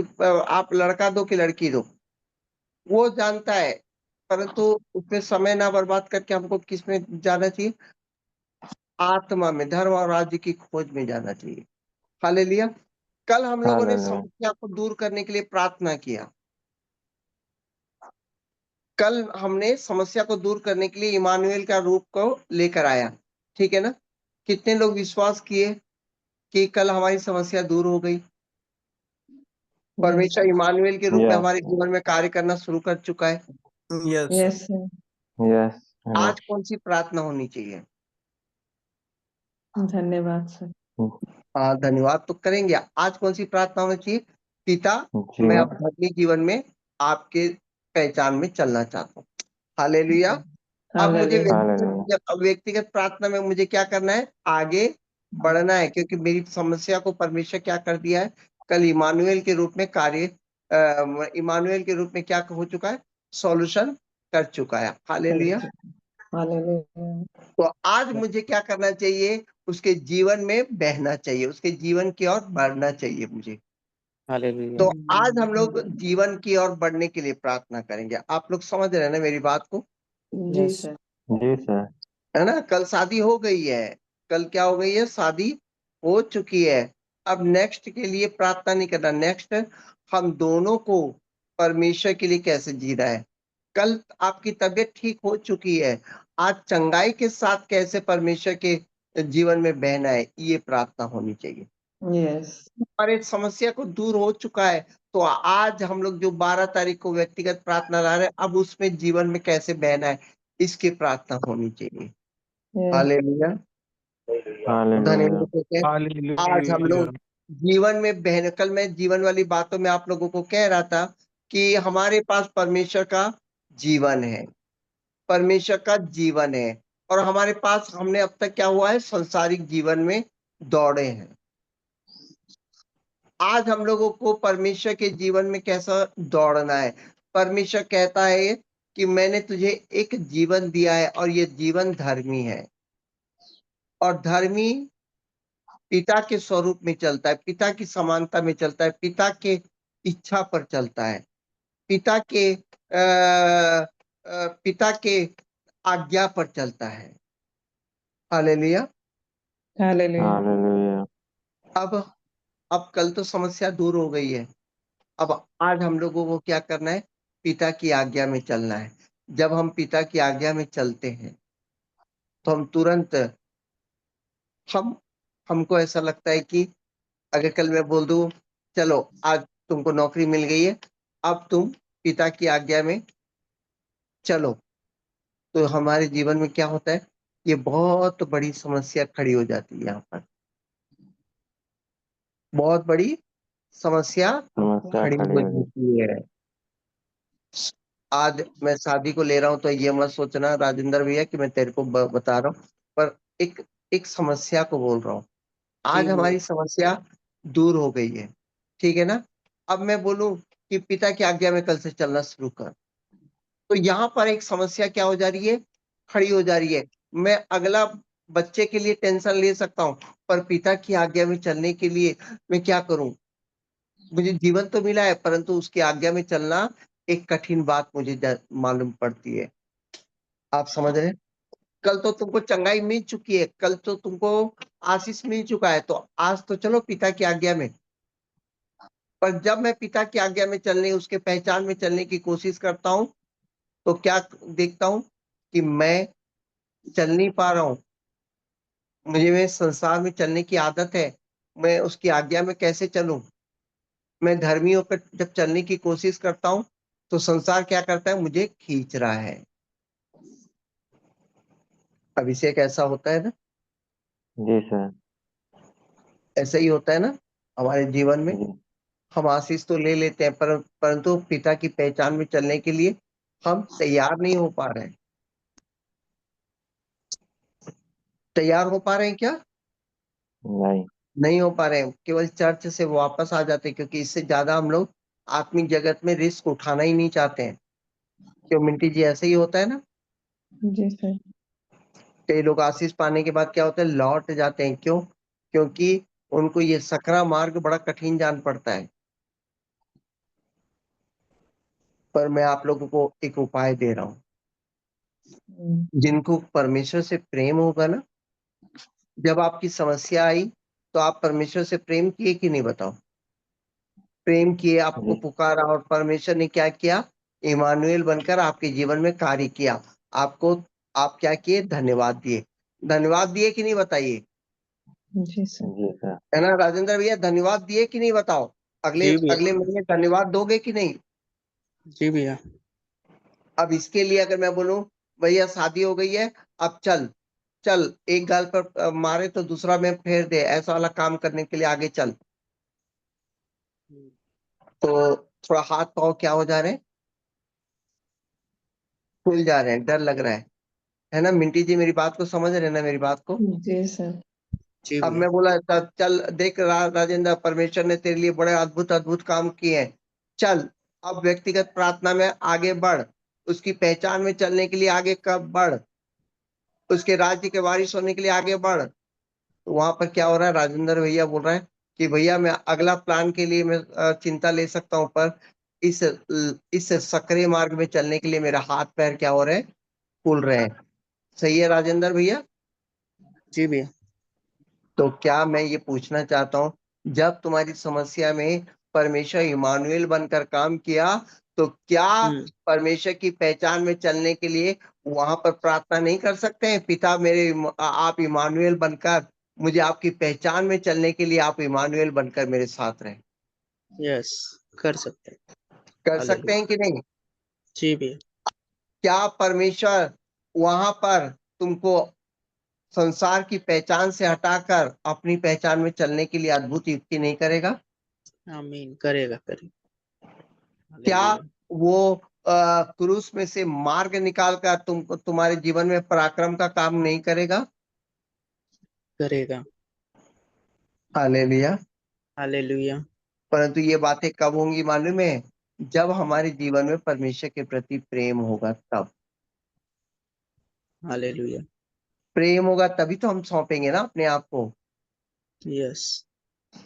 आप लड़का दो कि लड़की दो, वो जानता है। परंतु उसमें समय ना बर्बाद करके हमको किस में जाना चाहिए? आत्मा में, धर्म और राज्य की खोज में जाना चाहिए। हालेलुया। कल हम लोगों ने हालेलुया। समस्या को दूर करने के लिए प्रार्थना किया। कल हमने समस्या को दूर करने के लिए इमानुएल का रूप को लेकर आया, ठीक है ना। कितने लोग विश्वास किए कि कल हमारी समस्या दूर हो गई? यस, परमेश्वर इमानुएल के रूप में यस। हमारे जीवन में कार्य करना शुरू कर चुका है। Yes yes sir. यस। आज कौन सी प्रार्थना होनी चाहिए? धन्यवाद सर। हाँ, धन्यवाद तो करेंगे। आज कौन सी प्रार्थना होनी चाहिए? पिता, जी। मैं अपने जीवन में आपके पहचान में चलना चाहता हूँ। हालेलुया। अब मुझे हालेलुया। हालेलुया। व्यक्तिगत प्रार्थना में मुझे क्या करना है? आगे बढ़ना है, क्योंकि मेरी समस्या को परमेश्वर क्या कर दिया है? कल इमानुएल के रूप में इमानुएल के रूप में क्या हो चुका है? सॉल्यूशन कर चुका है। हालेलुया। हालेलुया। तो आज मुझे क्या करना चाहिए? उसके जीवन में बहना चाहिए, उसके जीवन की ओर बढ़ना चाहिए मुझे। हालेलुया। तो आज हम लोग जीवन की ओर बढ़ने के लिए प्रार्थना करेंगे। आप लोग समझ रहे हैं ना मेरी बात को? जी यस सर। जी सर। है ना। कल शादी हो गई है, कल क्या हो गई है? शादी हो चुकी है। अब नेक्स्ट के लिए प्रार्थना नहीं करना। नेक्स्ट हम दोनों को परमेश्वर के लिए कैसे जीना है। कल आपकी तबीयत ठीक हो चुकी है, आज चंगाई के साथ कैसे परमेश्वर के जीवन में बहना है, ये प्रार्थना होनी चाहिए। यस। हमारे समस्या को दूर हो चुका है, तो आज हम लोग जो 12 तारीख को व्यक्तिगत प्रार्थना ला रहे हैं, अब उसमें जीवन में कैसे बहना है, इसकी प्रार्थना होनी चाहिए। यस। हालेलुया। हालेलुया। धन्यवाद देते हैं। आज हम हालेलुया। लोग जीवन में बहन, कल मैं जीवन वाली बातों में आप लोगों को कह रहा था कि हमारे पास परमेश्वर का जीवन है, परमेश्वर का जीवन है, और हमारे पास हमने अब तक क्या हुआ है? सांसारिक जीवन में दौड़े हैं। आज हम लोगों को परमेश्वर के जीवन में कैसा दौड़ना है? परमेश्वर कहता है कि मैंने तुझे एक जीवन दिया है और ये जीवन धर्मी है, और धर्मी पिता के स्वरूप में चलता है, पिता की समानता में चलता है, पिता के इच्छा पर चलता है, पिता के आज्ञा पर चलता है। हालेलुया। हालेलुया। हालेलुया। अब अब कल तो समस्या दूर हो गई है। अब आज हम लोगों को क्या करना है? पिता की आज्ञा में चलना है। जब हम पिता की आज्ञा में चलते हैं तो हम तुरंत हम हमको ऐसा लगता है कि अगर कल मैं बोल दूं चलो आज तुमको नौकरी मिल गई है, अब तुम पिता की आज्ञा में चलो, तो हमारे जीवन में क्या होता है, ये बहुत बड़ी समस्या खड़ी हो जाती है। यहाँ पर बहुत बड़ी समस्या समस्या खड़ी खड़ी हो हो जाती। जाती है। आज मैं शादी को ले रहा हूं तो ये मत सोचना राजेंद्र भैया कि मैं तेरे को बता रहा हूँ, पर एक एक समस्या को बोल रहा हूँ। जी आज भैया। हमारी समस्या दूर हो गई है, ठीक है ना। अब मैं बोलूं कि पिता की आज्ञा में कल से चलना शुरू कर, तो यहाँ पर एक समस्या क्या हो जा रही है, खड़ी हो जा रही है। मैं अगला बच्चे के लिए टेंशन ले सकता हूँ, पर पिता की आज्ञा में चलने के लिए मैं क्या करूं। मुझे जीवन तो मिला है, परंतु उसकी आज्ञा में चलना एक कठिन बात मुझे मालूम पड़ती है। आप समझ रहे हैं? कल तो तुमको चंगाई मिल चुकी है, कल तो तुमको आशीष मिल चुका है, तो आज तो चलो पिता की आज्ञा में। पर जब मैं पिता की आज्ञा में चलने, उसके पहचान में चलने की कोशिश करता हूँ, तो क्या देखता हूँ कि मैं चल नहीं पा रहा हूँ। मुझे में संसार में चलने की आदत है, मैं उसकी आज्ञा में कैसे चलूं। मैं धर्मी होकर जब चलने की कोशिश करता हूँ, तो संसार क्या करता है, मुझे खींच रहा है। अभिषेक ऐसा होता है ना, जी सर। ऐसा ही होता है ना हमारे जीवन में। जी हम आशीष तो ले लेते हैं, परंतु पिता की पहचान में चलने के लिए हम तैयार नहीं हो पा रहे हैं। तैयार हो पा रहे हैं क्या? नहीं। नहीं हो पा रहे हैं। केवल चर्च से वापस आ जाते हैं, क्योंकि इससे ज्यादा हम लोग आत्मिक जगत में रिस्क उठाना ही नहीं चाहते हैं। क्यों मिंटी जी, ऐसे ही होता है ना। जी सर। कई लोग आशीष पाने के बाद क्या होता है, लौट जाते हैं। क्यों? क्योंकि उनको ये सकरा मार्ग बड़ा कठिन जान पड़ता है। पर मैं आप लोगों को एक उपाय दे रहा हूँ। जिनको परमेश्वर से प्रेम होगा ना, जब आपकी समस्या आई तो आप परमेश्वर से प्रेम किए कि नहीं, बताओ। प्रेम किए, आपको जी पुकारा, और परमेश्वर ने क्या किया, इमानुएल बनकर आपके जीवन में कार्य किया। आपको, आप क्या किए, धन्यवाद दिए। धन्यवाद दिए कि नहीं, बताइए। जी सर। जी सर। है ना राजेंद्र भैया, धन्यवाद दिए कि नहीं, बताओ। अगले जी भैया। अगले महीने धन्यवाद दोगे कि नहीं? जी भैया। अब इसके लिए अगर मैं बोलूं, भैया शादी हो गई है, अब चल चल, एक गाल पर मारे तो दूसरा में फेर दे, ऐसा वाला काम करने के लिए आगे चल, तो थोड़ा हाथ पांव क्या हो जा रहे हैं, फूल जा रहे हैं, डर लग रहा है ना। मिंटी जी मेरी बात को समझ रहे हैं ना, मेरी बात को। जी सर। जी अब भैया। मैं बोला चल देख राजेंद्र, परमेश्वर ने तेरे लिए बड़े अद्भुत अद्भुत काम किए हैं, चल अब व्यक्तिगत प्रार्थना में आगे बढ़, उसकी पहचान में चलने के लिए आगे कब बढ़, उसके राज्य के वारिस होने के लिए आगे बढ़। तो वहां पर क्या हो रहा है, राजेंद्र भैया बोल रहा है कि भैया मैं अगला प्लान के लिए मैं चिंता ले सकता हूँ, पर इस इस सक्रिय मार्ग में चलने के लिए मेरा हाथ पैर क्या हो रहे हैं, फूल रहे हैं। सही है राजेंद्र भैया। जी भैया। तो क्या मैं ये पूछना चाहता हूँ, जब तुम्हारी समस्या में परमेश्वर इमानुएल बनकर काम किया, तो क्या हम्म। परमेश्वर की पहचान में चलने के लिए वहां पर प्रार्थना नहीं कर सकते हैं, पिता मेरे आप इमानुएल बनकर, मुझे आपकी पहचान में चलने के लिए आप इमानुएल बनकर मेरे साथ रहें। यस, कर सकते हैं। कर सकते हालेलुया। हैं कि नहीं? जी भैया। क्या परमेश्वर वहां पर तुमको संसार की पहचान से हटाकर अपनी पहचान में चलने के लिए अद्भुत युक्ति नहीं करेगा? आमीन, करेगा करेगा। क्या हालेलुया। वो क्रूस में से मार्ग निकाल कर तुम्हारे जीवन में पराक्रम का काम नहीं करेगा? करेगा। हालेलुया। हालेलुया। परंतु ये बातें कब होंगी मालूम है, जब हमारे जीवन में परमेश्वर के प्रति प्रेम होगा तब। हालेलुया। प्रेम होगा तभी तो हम सौंपेंगे ना अपने आप को। यस।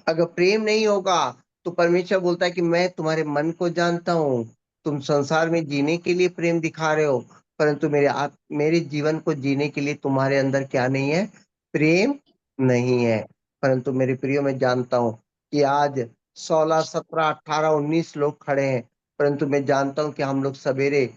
अगर प्रेम नहीं होगा, तो परमेश्वर बोलता है कि मैं तुम्हारे मन को जानता हूँ, तुम संसार में जीने के लिए प्रेम दिखा रहे हो, परंतु मेरे जीवन को जीने के लिए तुम्हारे अंदर क्या नहीं है, प्रेम नहीं है। परंतु मेरे प्रियो, मैं जानता हूँ कि आज 16 17 18 19 लोग खड़े हैं, परंतु मैं जानता हूँ कि हम लोग सवेरे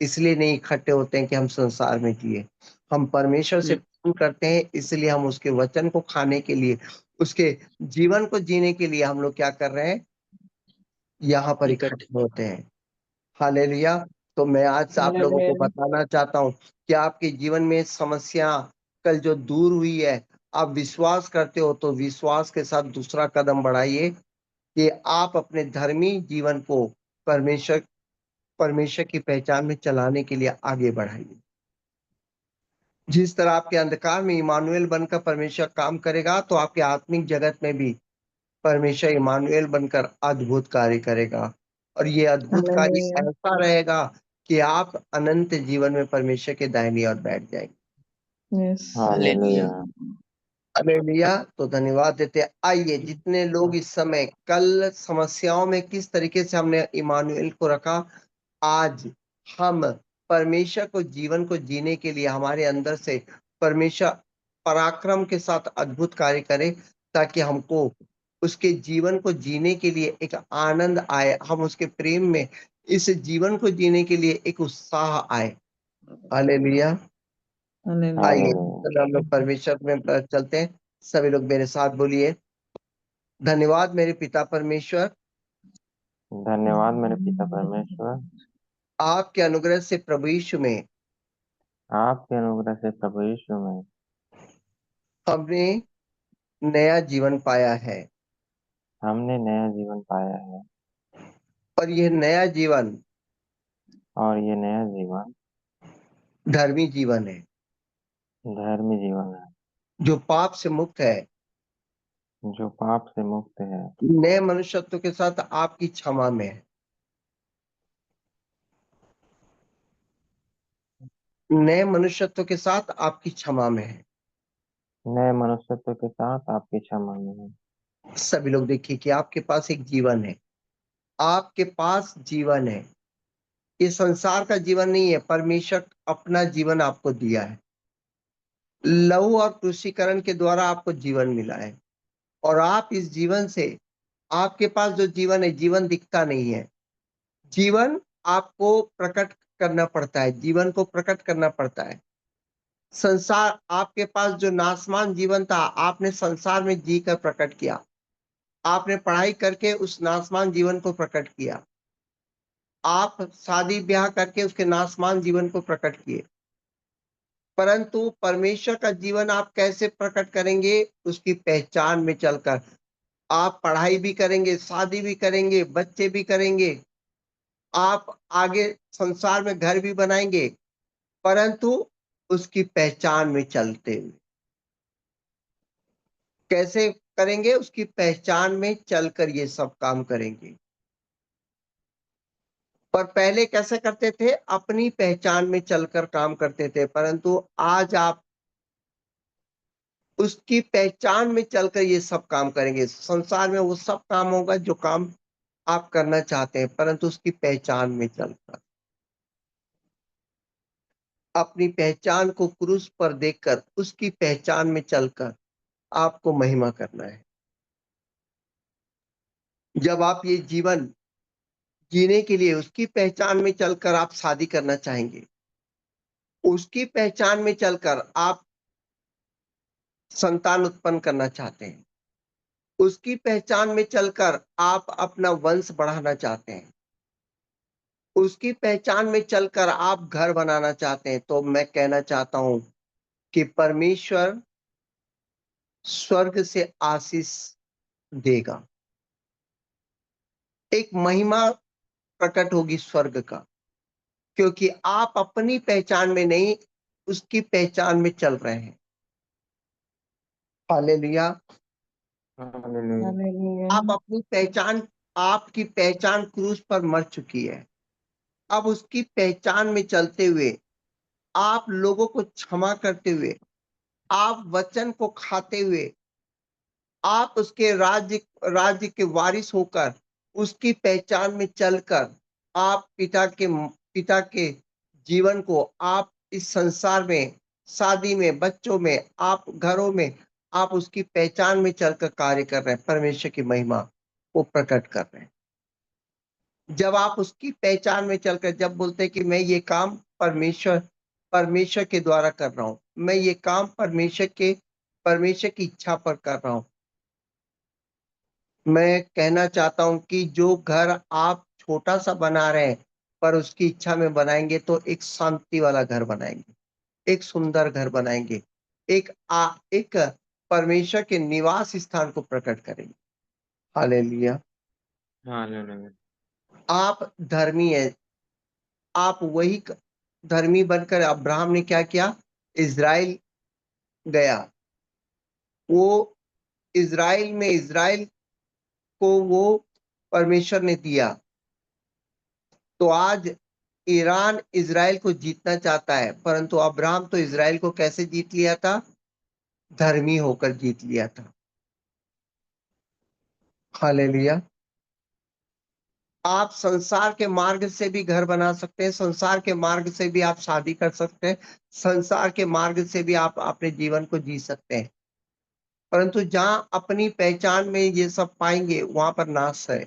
इसलिए नहीं इकट्ठे होते हैं कि हम संसार में जिए। हम परमेश्वर से हम्म। प्रेम करते हैं, इसलिए हम उसके वचन को खाने के लिए, उसके जीवन को जीने के लिए हम लोग क्या कर रहे हैं, यहाँ पर इकट्ठे। इकट्ठे होते हैं। हालेलुया। तो मैं आज से आप लोगों को हालेलुया। बताना चाहता हूँ कि आपके जीवन में समस्या कल जो दूर हुई है, आप विश्वास करते हो तो विश्वास के साथ दूसरा कदम बढ़ाइए कि आप अपने धर्मी जीवन को परमेश्वर परमेश्वर की पहचान में चलाने के लिए आगे बढ़ाइए। जिस तरह आपके अंधकार में इमानुएल बनकर परमेश्वर काम करेगा, तो आपके आत्मिक जगत में भी परमेश्वर इमानुएल बनकर अद्भुत कार्य करेगा। और ये अद्भुत कार्य हालेलुया। ऐसा रहेगा कि आप अनंत जीवन में परमेश्वर के दाहिनी ओर बैठ जाएंगे। यस। हालेलुया। हालेलुया। तो धन्यवाद देते हैं। आइए, जितने लोग इस समय कल समस्याओं में किस तरीके से हमने इमानुएल को रखा, आज हम परमेश्वर को जीवन को जीने के लिए हमारे अंदर से परमेश्वर पराक्रम के साथ अद्भुत कार्य करे, ताकि हमको उसके जीवन को जीने के लिए एक आनंद आए, हम उसके प्रेम में इस जीवन को जीने के लिए एक उत्साह आए। हालेलुया। हालेलुया। आइए, हालेलुया। चलो हम लोग परमेश्वर में चलते हैं। सभी लोग मेरे साथ बोलिए, धन्यवाद मेरे पिता परमेश्वर, धन्यवाद मेरे पिता परमेश्वर, आपके अनुग्रह से प्रभु यीशु में आपके अनुग्रह से प्रभु यीशु में हमने नया जीवन पाया है। हमने नया जीवन पाया है। और यह नया जीवन और ये नया जीवन धर्मी जीवन है, धर्मी जीवन है, जो पाप से मुक्त है, जो पाप से मुक्त है, नए मनुष्यत्व के साथ आपकी क्षमा में है, नए मनुष्यत्व के साथ आपकी क्षमा में है। नए मनुष्यत्व के साथ आपकी क्षमा में है। सभी लोग देखिए कि आपके पास एक जीवन है, आपके पास जीवन है। ये संसार का जीवन नहीं है, परमेश्वर अपना जीवन आपको दिया है। लहू और क्रूसीकरण के द्वारा आपको जीवन मिला है। और आप इस जीवन से, आपके पास जो जीवन है, जीवन दिखता नहीं है। जीवन आपको प्रकट करना पड़ता है, जीवन को प्रकट करना पड़ता है। संसार, आपके पास जो नासमान जीवन था, आपने संसार में जी कर प्रकट किया। आपने पढ़ाई करके उस नासमान जीवन को प्रकट किया। आप शादी ब्याह करके उसके नासमान जीवन को प्रकट किए। परंतु परमेश्वर का जीवन आप कैसे प्रकट करेंगे? उसकी पहचान में चलकर। आप पढ़ाई भी करेंगे, शादी भी करेंगे, बच्चे भी करेंगे, आप आगे संसार में घर भी बनाएंगे, परंतु उसकी पहचान में चलते हुए। कैसे करेंगे? उसकी पहचान में चलकर ये सब काम करेंगे। पर पहले कैसे करते थे? अपनी पहचान में चलकर काम करते थे, परंतु आज आप उसकी पहचान में चलकर ये सब काम करेंगे। संसार में वो सब काम होगा जो काम आप करना चाहते हैं, परंतु उसकी पहचान में चलकर। अपनी पहचान को क्रूस पर देखकर, उसकी पहचान में चलकर आपको महिमा करना है। जब आप ये जीवन जीने के लिए उसकी पहचान में चलकर आप शादी करना चाहेंगे, उसकी पहचान में चलकर आप संतान उत्पन्न करना चाहते हैं, उसकी पहचान में चलकर आप अपना वंश बढ़ाना चाहते हैं, उसकी पहचान में चलकर आप घर बनाना चाहते हैं, तो मैं कहना चाहता हूं कि परमेश्वर स्वर्ग से आशीष देगा। एक महिमा प्रकट होगी स्वर्ग का, क्योंकि आप अपनी पहचान में नहीं, उसकी पहचान में चल रहे हैं। हालेलुया। हालेलुया। हालेलुया। आप अपनी पहचान, आपकी पहचान क्रूस पर मर चुकी है। अब उसकी पहचान में चलते हुए, आप लोगों को क्षमा करते हुए, आप वचन को खाते हुए, आप उसके राज्य के वारिस होकर, उसकी पहचान में चलकर, आप पिता के जीवन को आप इस संसार में, शादी में, बच्चों में, आप घरों में, आप उसकी पहचान में चलकर कार्य कर रहे हैं, परमेश्वर की महिमा को प्रकट कर रहे हैं। जब आप उसकी पहचान में चलकर जब बोलते हैं कि मैं ये काम परमेश्वर के द्वारा कर रहा हूं, मैं ये काम परमेश्वर की इच्छा पर कर रहा हूं, मैं कहना चाहता हूं कि जो घर आप छोटा सा बना रहे हैं, पर उसकी इच्छा में बनाएंगे तो एक शांति वाला घर बनाएंगे, एक सुंदर घर बनाएंगे, एक परमेश्वर के निवास स्थान को प्रकट करेंगे। हालेलुया। हालेलुया। आप धर्मी है, आप वही धर्मी बनकर अब्राहम ने क्या किया, इज़राइल गया, वो इज़राइल को वो परमेश्वर ने दिया। तो आज ईरान इज़राइल को जीतना चाहता है, परंतु अब्राहम तो इज़राइल को कैसे जीत लिया था, धर्मी होकर जीत लिया था। हालेलुया। आप संसार के मार्ग से भी घर बना सकते हैं, संसार के मार्ग से भी आप शादी कर सकते हैं, संसार के मार्ग से भी आप अपने जीवन को जी सकते हैं, परंतु जहां अपनी पहचान में ये सब पाएंगे वहां पर नाश है।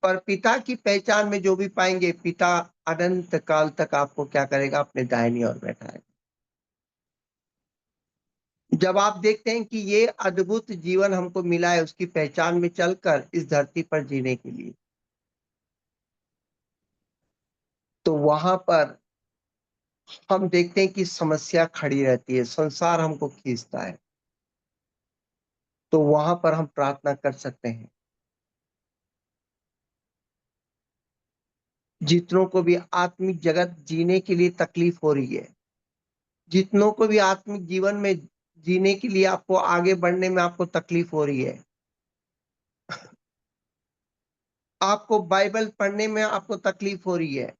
पर पिता की पहचान में जो भी पाएंगे, पिता अनंत काल तक आपको क्या करेगा, अपने दाहिनी ओर बैठाएगा। जब आप देखते हैं कि ये अद्भुत जीवन हमको मिला है उसकी पहचान में चलकर इस धरती पर जीने के लिए, तो वहां पर हम देखते हैं कि समस्या खड़ी रहती है, संसार हमको खींचता है, तो वहां पर हम प्रार्थना कर सकते हैं। जितनों को भी आत्मिक जगत जीने के लिए तकलीफ हो रही है, जितनों को भी आत्मिक जीवन में जीने के लिए आपको आगे बढ़ने में आपको तकलीफ हो रही है, आपको बाइबल पढ़ने में आपको तकलीफ हो रही है,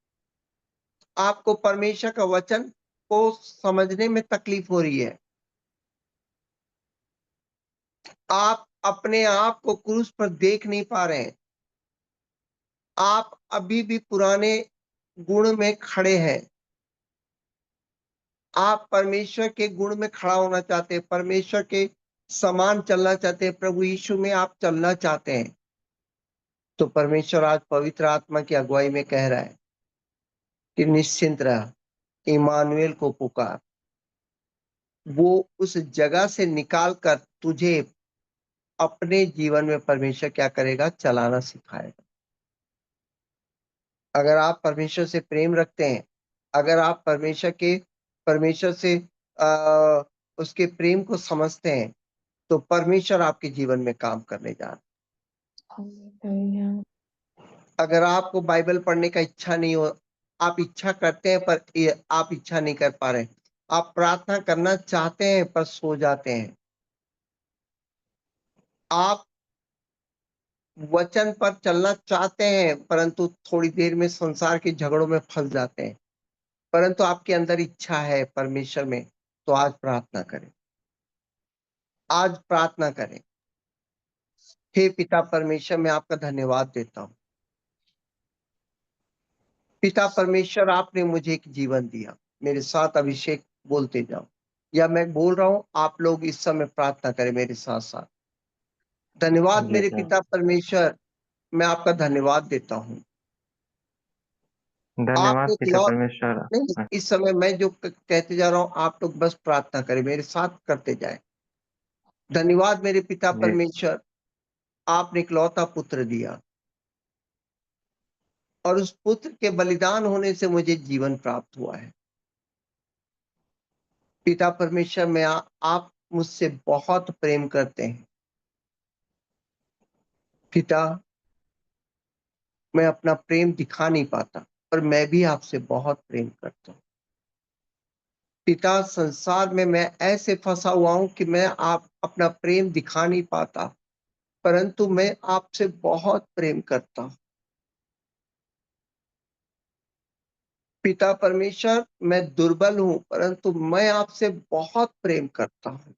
आपको परमेश्वर का वचन को समझने में तकलीफ हो रही है, आप अपने आप को क्रूस पर देख नहीं पा रहे हैं, आप अभी भी पुराने गुण में खड़े हैं, आप परमेश्वर के गुण में खड़ा होना चाहते हैं, परमेश्वर के समान चलना चाहते हैं, प्रभु यीशु में आप चलना चाहते हैं, तो परमेश्वर आज पवित्र आत्मा की अगुवाई में कह रहा है कि निश्चिंत रह, इमानुएल को पुकार, वो उस जगह से निकाल कर तुझे अपने जीवन में परमेश्वर क्या करेगा, चलाना सिखाएगा। अगर आप परमेश्वर से प्रेम रखते हैं, अगर आप परमेश्वर से उसके प्रेम को समझते हैं, तो परमेश्वर आपके जीवन में काम करने जा रहा है। हालेलुया। अगर आपको बाइबल पढ़ने का इच्छा नहीं हो, आप इच्छा करते हैं पर आप इच्छा नहीं कर पा रहे, आप प्रार्थना करना चाहते हैं पर सो जाते हैं, आप वचन पर चलना चाहते हैं परंतु थोड़ी देर में संसार के झगड़ों में फंस जाते हैं, परंतु आपके अंदर इच्छा है परमेश्वर में, तो आज प्रार्थना करें, आज प्रार्थना करें। हे पिता परमेश्वर, मैं आपका धन्यवाद देता हूँ। पिता परमेश्वर, आपने मुझे एक जीवन दिया, मेरे साथ अभिषेक बोलते जाओ, या मैं बोल रहा हूं, आप लोग इस समय प्रार्थना करें मेरे साथ साथ। धन्यवाद जी मेरे सर। पिता परमेश्वर, मैं आपका धन्यवाद देता हूं। आप धन्यवाद एक पिता लौ परमेश्वर। नहीं, इस समय मैं जो कहते जा रहा हूं, आप लोग बस प्रार्थना करें, मेरे साथ करते जाए। धन्यवाद मेरे पिता जी परमेश्वर, आपने इकलौता पुत्र दिया और उस पुत्र के बलिदान होने से मुझे जीवन प्राप्त हुआ है। पिता परमेश्वर, आप मुझसे बहुत प्रेम करते हैं। पिता, मैं अपना प्रेम दिखा नहीं पाता, पर मैं भी आपसे बहुत प्रेम करता हूँ। पिता, संसार में मैं ऐसे फंसा हुआ हूं कि मैं आप अपना प्रेम दिखा नहीं पाता, परंतु मैं आपसे बहुत प्रेम करता हूँ। पिता परमेश्वर, मैं दुर्बल हूं, परंतु मैं आपसे बहुत प्रेम करता हूँ।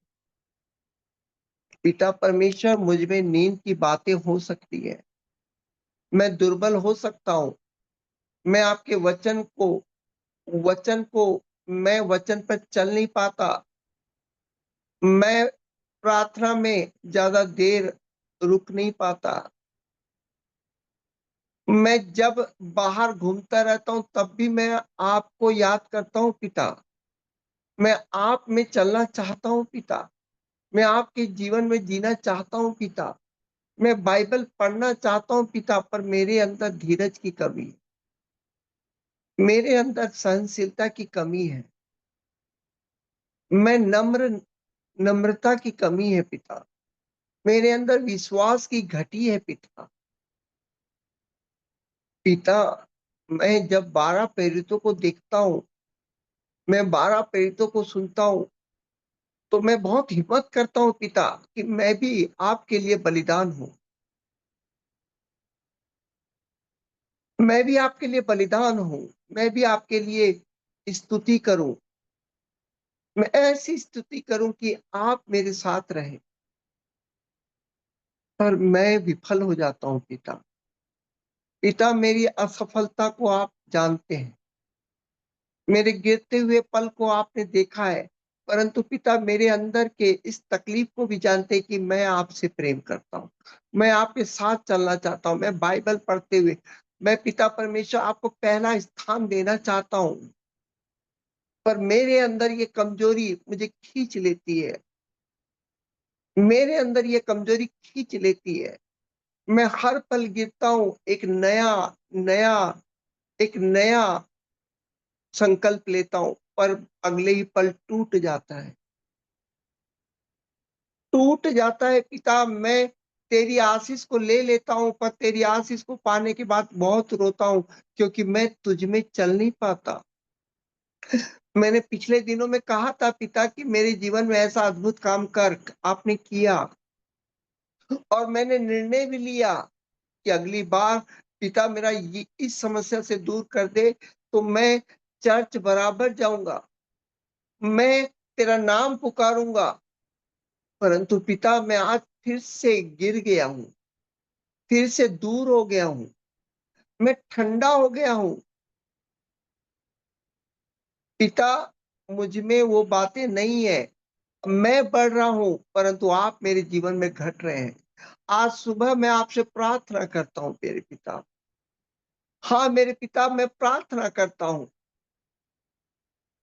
पिता परमेश्वर, मुझ में नींद की बातें हो सकती है, मैं दुर्बल हो सकता हूँ, मैं आपके वचन को मैं वचन पर चल नहीं पाता, मैं प्रार्थना में ज्यादा देर रुक नहीं पाता, मैं जब बाहर घूमता रहता हूं तब भी मैं आपको याद करता हूं पिता, मैं आप में चलना चाहता हूं पिता, मैं आपके जीवन में जीना चाहता हूं पिता, मैं बाइबल पढ़ना चाहता हूं पिता, पर मेरे अंदर धीरज की कमी है। मेरे अंदर सहनशीलता की कमी है। मैं नम्रता की कमी है पिता। मेरे अंदर विश्वास की घटी है पिता। पिता, मैं जब 12 प्रेरितों को देखता हूँ, मैं 12 प्रेरितों को सुनता हूँ, तो मैं बहुत हिम्मत करता हूँ पिता कि मैं भी आपके लिए बलिदान हूँ। मैं भी आपके लिए बलिदान हूँ। मैं भी आपके लिए स्तुति करूँ। मैं ऐसी स्तुति करूँ कि आप मेरे साथ रहें। पर मैं विफल हो जाता हूँ पिता। पिता, मेरी असफलता को आप जानते हैं। मेरे गिरते हुए पल को आपने देखा है। परंतु पिता, मेरे अंदर के इस तकलीफ को भी जानते हैं कि मैं आपसे प्रेम करता हूँ। मैं आपके साथ चलना चाहता हूँ। मैं बाइबल पढ़ते हुए, मैं पिता परमेश्वर आपको पहला स्थान देना चाहता हूँ। पर मेरे अंदर ये कमजोरी मुझे खींच लेती है। मेरे अंदर ये कमजोरी खींच लेती है। मैं हर पल गिरता हूँ, नया एक नया संकल्प लेता हूँ, पर अगले ही पल टूट जाता है। टूट जाता है पिता। मैं तेरी आशीष को ले लेता हूँ, पर तेरी आशीष को पाने के बाद बहुत रोता हूँ, क्योंकि मैं तुझ में चल नहीं पाता। मैंने पिछले दिनों में कहा था पिता कि मेरे जीवन में ऐसा अद्भुत काम कर, आपने किया। और मैंने निर्णय भी लिया कि अगली बार पिता मेरा ये इस समस्या से दूर कर दे, तो मैं चर्च बराबर जाऊंगा। मैं तेरा नाम पुकारूंगा। परंतु पिता, मैं आज फिर से गिर गया हूँ। फिर से दूर हो गया हूँ। मैं ठंडा हो गया हूँ। पिता, मुझ में वो बातें नहीं है। मैं बढ़ रहा हूँ, परंतु आप मेरे जीवन में घट रहे हैं। आज सुबह मैं आपसे प्रार्थना करता हूँ मेरे पिता। हाँ मेरे पिता, मैं प्रार्थना करता हूँ।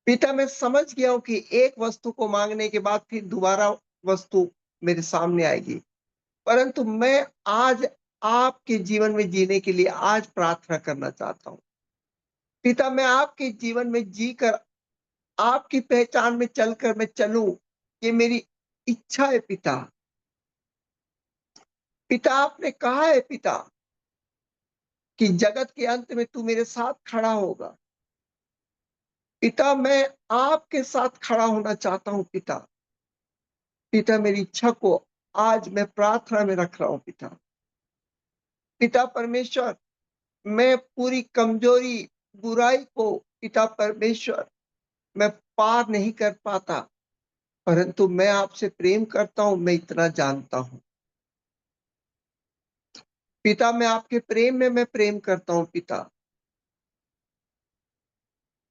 पिता, मैं समझ गया हूँ कि एक वस्तु को मांगने के बाद फिर दोबारा वस्तु मेरे सामने आएगी। परंतु मैं आज आपके जीवन में जीने के लिए आज प्रार्थना करना चाहता हूँ। पिता, मैं आपके जीवन में जीकर आपकी पहचान में चलकर मैं चलूं, ये मेरी इच्छा है पिता। पिता, आपने कहा है पिता कि जगत के अंत में तू मेरे साथ खड़ा होगा। पिता, मैं आपके साथ खड़ा होना चाहता हूँ पिता। पिता, मेरी इच्छा को आज मैं प्रार्थना में रख रहा हूँ पिता। पिता परमेश्वर, मैं पूरी कमजोरी, बुराई को पिता परमेश्वर मैं पार नहीं कर पाता, परंतु मैं आपसे प्रेम करता हूँ, मैं इतना जानता हूँ। पिता, मैं आपके प्रेम में मैं प्रेम करता हूँ पिता।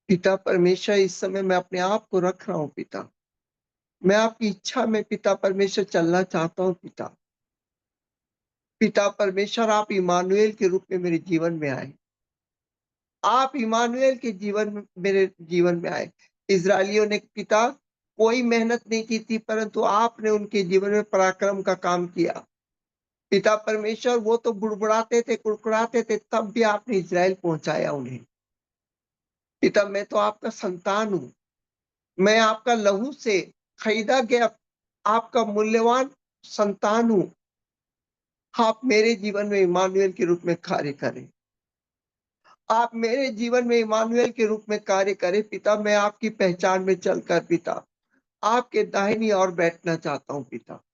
पिता परमेश्वर, इस समय मैं अपने आप को रख रहा हूँ पिता। मैं आपकी इच्छा में पिता परमेश्वर चलना चाहता हूँ पिता। पिता परमेश्वर, आप इमानुएल के रूप में मेरे जीवन में आए। आप इमानुएल के जीवन में मेरे जीवन में आए। इस्राएलियों ने पिता कोई मेहनत नहीं की थी, परंतु आपने उनके जीवन में पराक्रम का काम किया। पिता परमेश्वर, वो तो बुड़बुड़ाते थे, कुड़कुड़ाते थे, तब भी आपने इस्राएल पहुंचाया उन्हें। पिता, मैं तो आपका संतान हूँ। मैं आपका लहू से खरीदा गया आपका मूल्यवान संतान हूँ। आप मेरे जीवन में इमानुएल के रूप में कार्य करें। आप मेरे जीवन में इमानुएल के रूप में कार्य करें पिता। मैं आपकी पहचान में चलकर पिता आपके दाहिनी ओर बैठना चाहता हूँ पिता।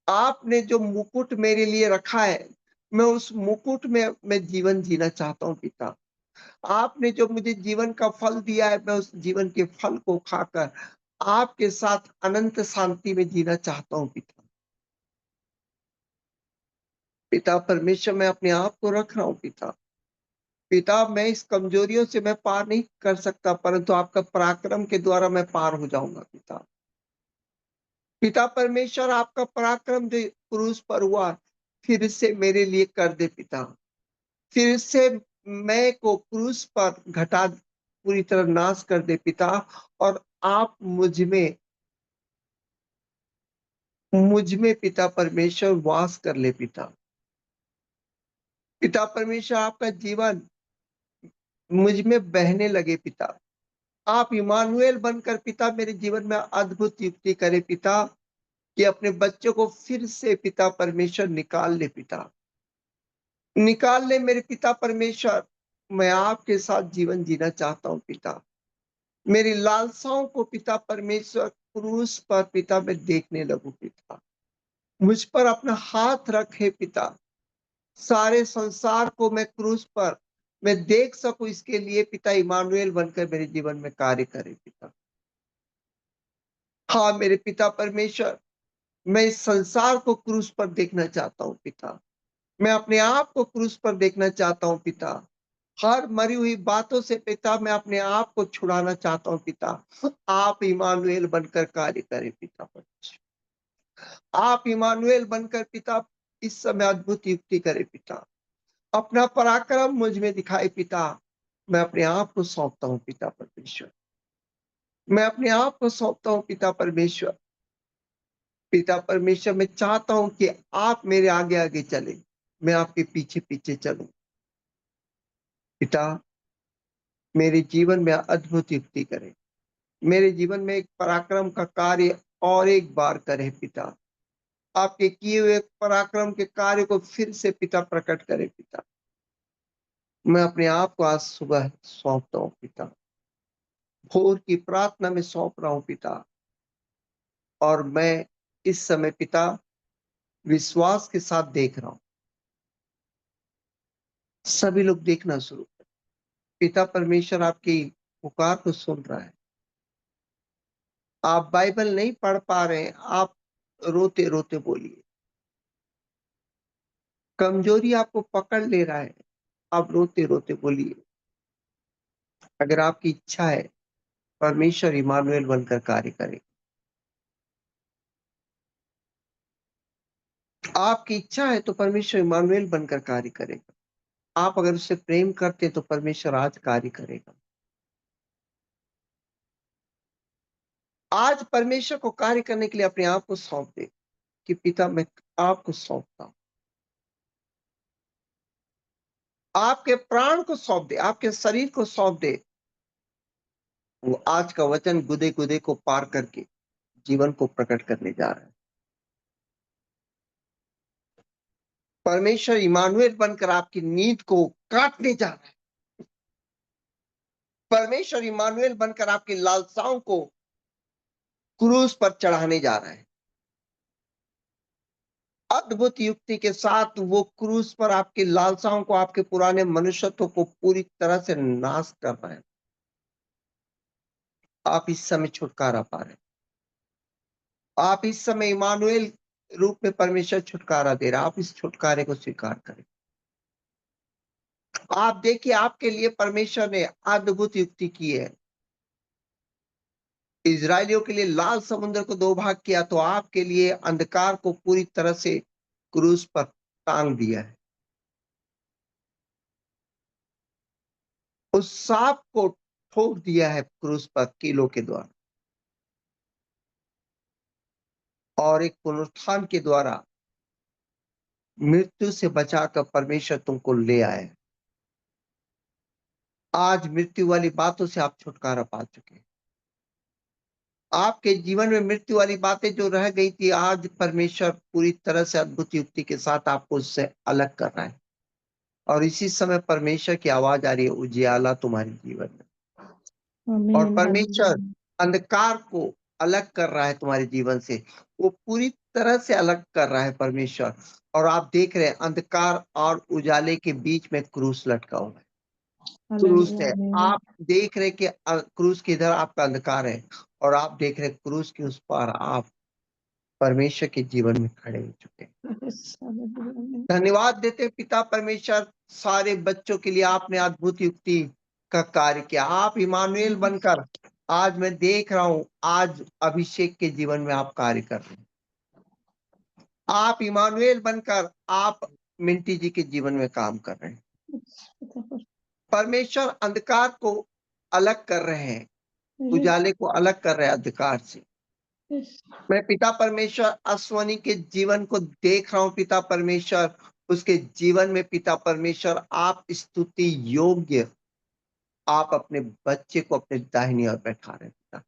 आपने जो मुकुट मेरे लिए रखा है, मैं उस मुकुट में मैं जीवन जीना चाहता हूँ पिता। आपने जो मुझे जीवन का फल दिया है, मैं उस जीवन के फल को खाकर आपके साथ अनंत शांति में जीना चाहता हूँ पिता। पिता परमेश्वर, मैं अपने आप को रख रहा हूँ पिता। पिता, मैं इस कमजोरियों से मैं पार नहीं कर सकता, परंतु आपका पराक्रम के द्वारा मैं पार हो जाऊंगा पिता। पिता परमेश्वर, आपका पराक्रम जो क्रूस पर हुआ, फिर से मेरे लिए कर दे पिता। फिर से मैं को क्रूस पर घटा पूरी तरह नाश कर दे पिता। और आप मुझ में पिता परमेश्वर वास कर ले पिता। पिता परमेश्वर, आपका जीवन मुझ में बहने लगे पिता। आप इमानुएल बनकर पिता मेरे जीवन में अद्भुत युक्ति करे पिता, कि अपने बच्चों को फिर से पिता परमेश्वर निकाल ले पिता। निकाल ले मेरे पिता परमेश्वर, मैं आपके साथ जीवन जीना चाहता हूँ पिता। मेरी लालसाओं को पिता परमेश्वर क्रूस पर पिता मैं देखने लगूं पिता। मुझ पर अपना हाथ रखे पिता। सारे संसार को मैं क्रूस पर मैं देख सकूं, इसके लिए पिता इमानुएल बनकर मेरे जीवन में कार्य करे पिता। हाँ मेरे पिता परमेश्वर, मैं इस संसार को क्रूस पर देखना चाहता हूँ पिता। मैं अपने आप को क्रूस पर देखना चाहता हूँ पिता। हर मरी हुई बातों से पिता मैं अपने आप को छुड़ाना चाहता हूँ पिता। आप इमानुएल बनकर कार्य करें पिता परमेश्वर। आप इमानुएल बनकर पिता इस समय अद्भुत युक्ति करे पिता। अपना पराक्रम मुझ में दिखाए पिता। मैं अपने आप को सौंपता हूँ पिता परमेश्वर। मैं अपने आप को सौंपता हूँ पिता परमेश्वर। पिता परमेश्वर, मैं चाहता हूं कि आप मेरे आगे आगे चले, मैं आपके पीछे पीछे चलूं पिता। मेरे जीवन में अद्भुत युक्ति करें। मेरे जीवन में एक पराक्रम का कार्य और एक बार करें पिता। आपके किए हुए पराक्रम के कार्य को फिर से पिता प्रकट करें पिता। मैं अपने आप को आज सुबह सौंपता हूँ पिता। भोर की प्रार्थना में सौंप रहा हूँ पिता। और मैं इस समय पिता विश्वास के साथ देख रहा हूं। सभी लोग देखना शुरू करें। पिता परमेश्वर आपकी पुकार को सुन रहा है। आप बाइबल नहीं पढ़ पा रहे हैं, आप रोते रोते बोलिए। कमजोरी आपको पकड़ ले रहा है, आप रोते रोते बोलिए। अगर आपकी इच्छा है, परमेश्वर इमानुएल बनकर कार्य करे। आपकी इच्छा है तो परमेश्वर इमानुएल बनकर कार्य करेगा। आप अगर उससे प्रेम करते हैं तो परमेश्वर आज कार्य करेगा। आज परमेश्वर को कार्य करने के लिए अपने आप को सौंप दे कि पिता मैं आपको सौंपता हूं। आपके प्राण को सौंप दे, आपके शरीर को सौंप दे। वो आज का वचन गुदे गुदे को पार करके जीवन को प्रकट करने जा रहा है। परमेश्वर इमानुएल बनकर आपकी नींद को काटने जा रहा है। परमेश्वर इमानुएल बनकर आपकी लालसाओं को क्रूस पर चढ़ाने जा रहा है। अद्भुत युक्ति के साथ वो क्रूस पर आपकी लालसाओं को, आपके पुराने मनुष्यत्व को पूरी तरह से नाश कर रहा है। आप इस समय छुटकारा पा रहे हैं। आप इस समय इमानुएल रूप में परमेश्वर छुटकारा दे रहा है। आप इस छुटकारे को स्वीकार करें। आप देखिए, आपके लिए परमेश्वर ने अद्भुत युक्ति की है। इजरायलियों के लिए लाल समुद्र को दो भाग किया, तो आपके लिए अंधकार को पूरी तरह से क्रूस पर टांग दिया है। उस सांप को ठोक दिया है क्रूस पर कीलों के द्वारा, और एक पुनरुत्थान के द्वारा मृत्यु से बचाकर परमेश्वर तुमको ले आए। आज मृत्यु वाली बातों से आप छुटकारा पा चुके हैं। आपके जीवन में मृत्यु वाली बातें जो रह गई थी, आज परमेश्वर पूरी तरह से अद्भुत युक्ति के साथ आपको उससे अलग कर रहा है। और इसी समय परमेश्वर की आवाज आ रही है, उजियाला तुम्हारे जीवन में। और आमीन परमेश्वर आमीन अंधकार को अलग कर रहा है तुम्हारे जीवन से। वो पूरी तरह से अलग कर रहा है परमेश्वर। और आप देख रहे हैं अंधकार और उजाले के बीच में क्रूस लटका हुआ है। क्रूस हालेलुया है। आमीन आप देख रहे कि क्रूस के इधर आपका अंधकार है, और आप देख रहे क्रूस के उस पार आप परमेश्वर के जीवन में खड़े हो चुके हैं। हालेलुया आमीन धन्यवाद देते हैं पिता परमेश्वर, सारे बच्चों के लिए आपने अद्भुत युक्ति का कार्य किया। आप इमानुएल बनकर आज मैं देख रहा हूं, आज अभिषेक के जीवन में आप कार्य कर रहे हैं। आप इमानुएल बनकर आप मिंटी जी के जीवन में काम कर रहे हैं। परमेश्वर अंधकार को अलग कर रहे हैं, उजाले को अलग कर रहे हैं अंधकार से। मैं पिता परमेश्वर अश्वनी के जीवन को देख रहा हूं। पिता परमेश्वर उसके जीवन में पिता परमेश्वर आप स्तुति योग्य आप अपने बच्चे को अपने दाहिनी ओर बैठा रहे हैं पिता,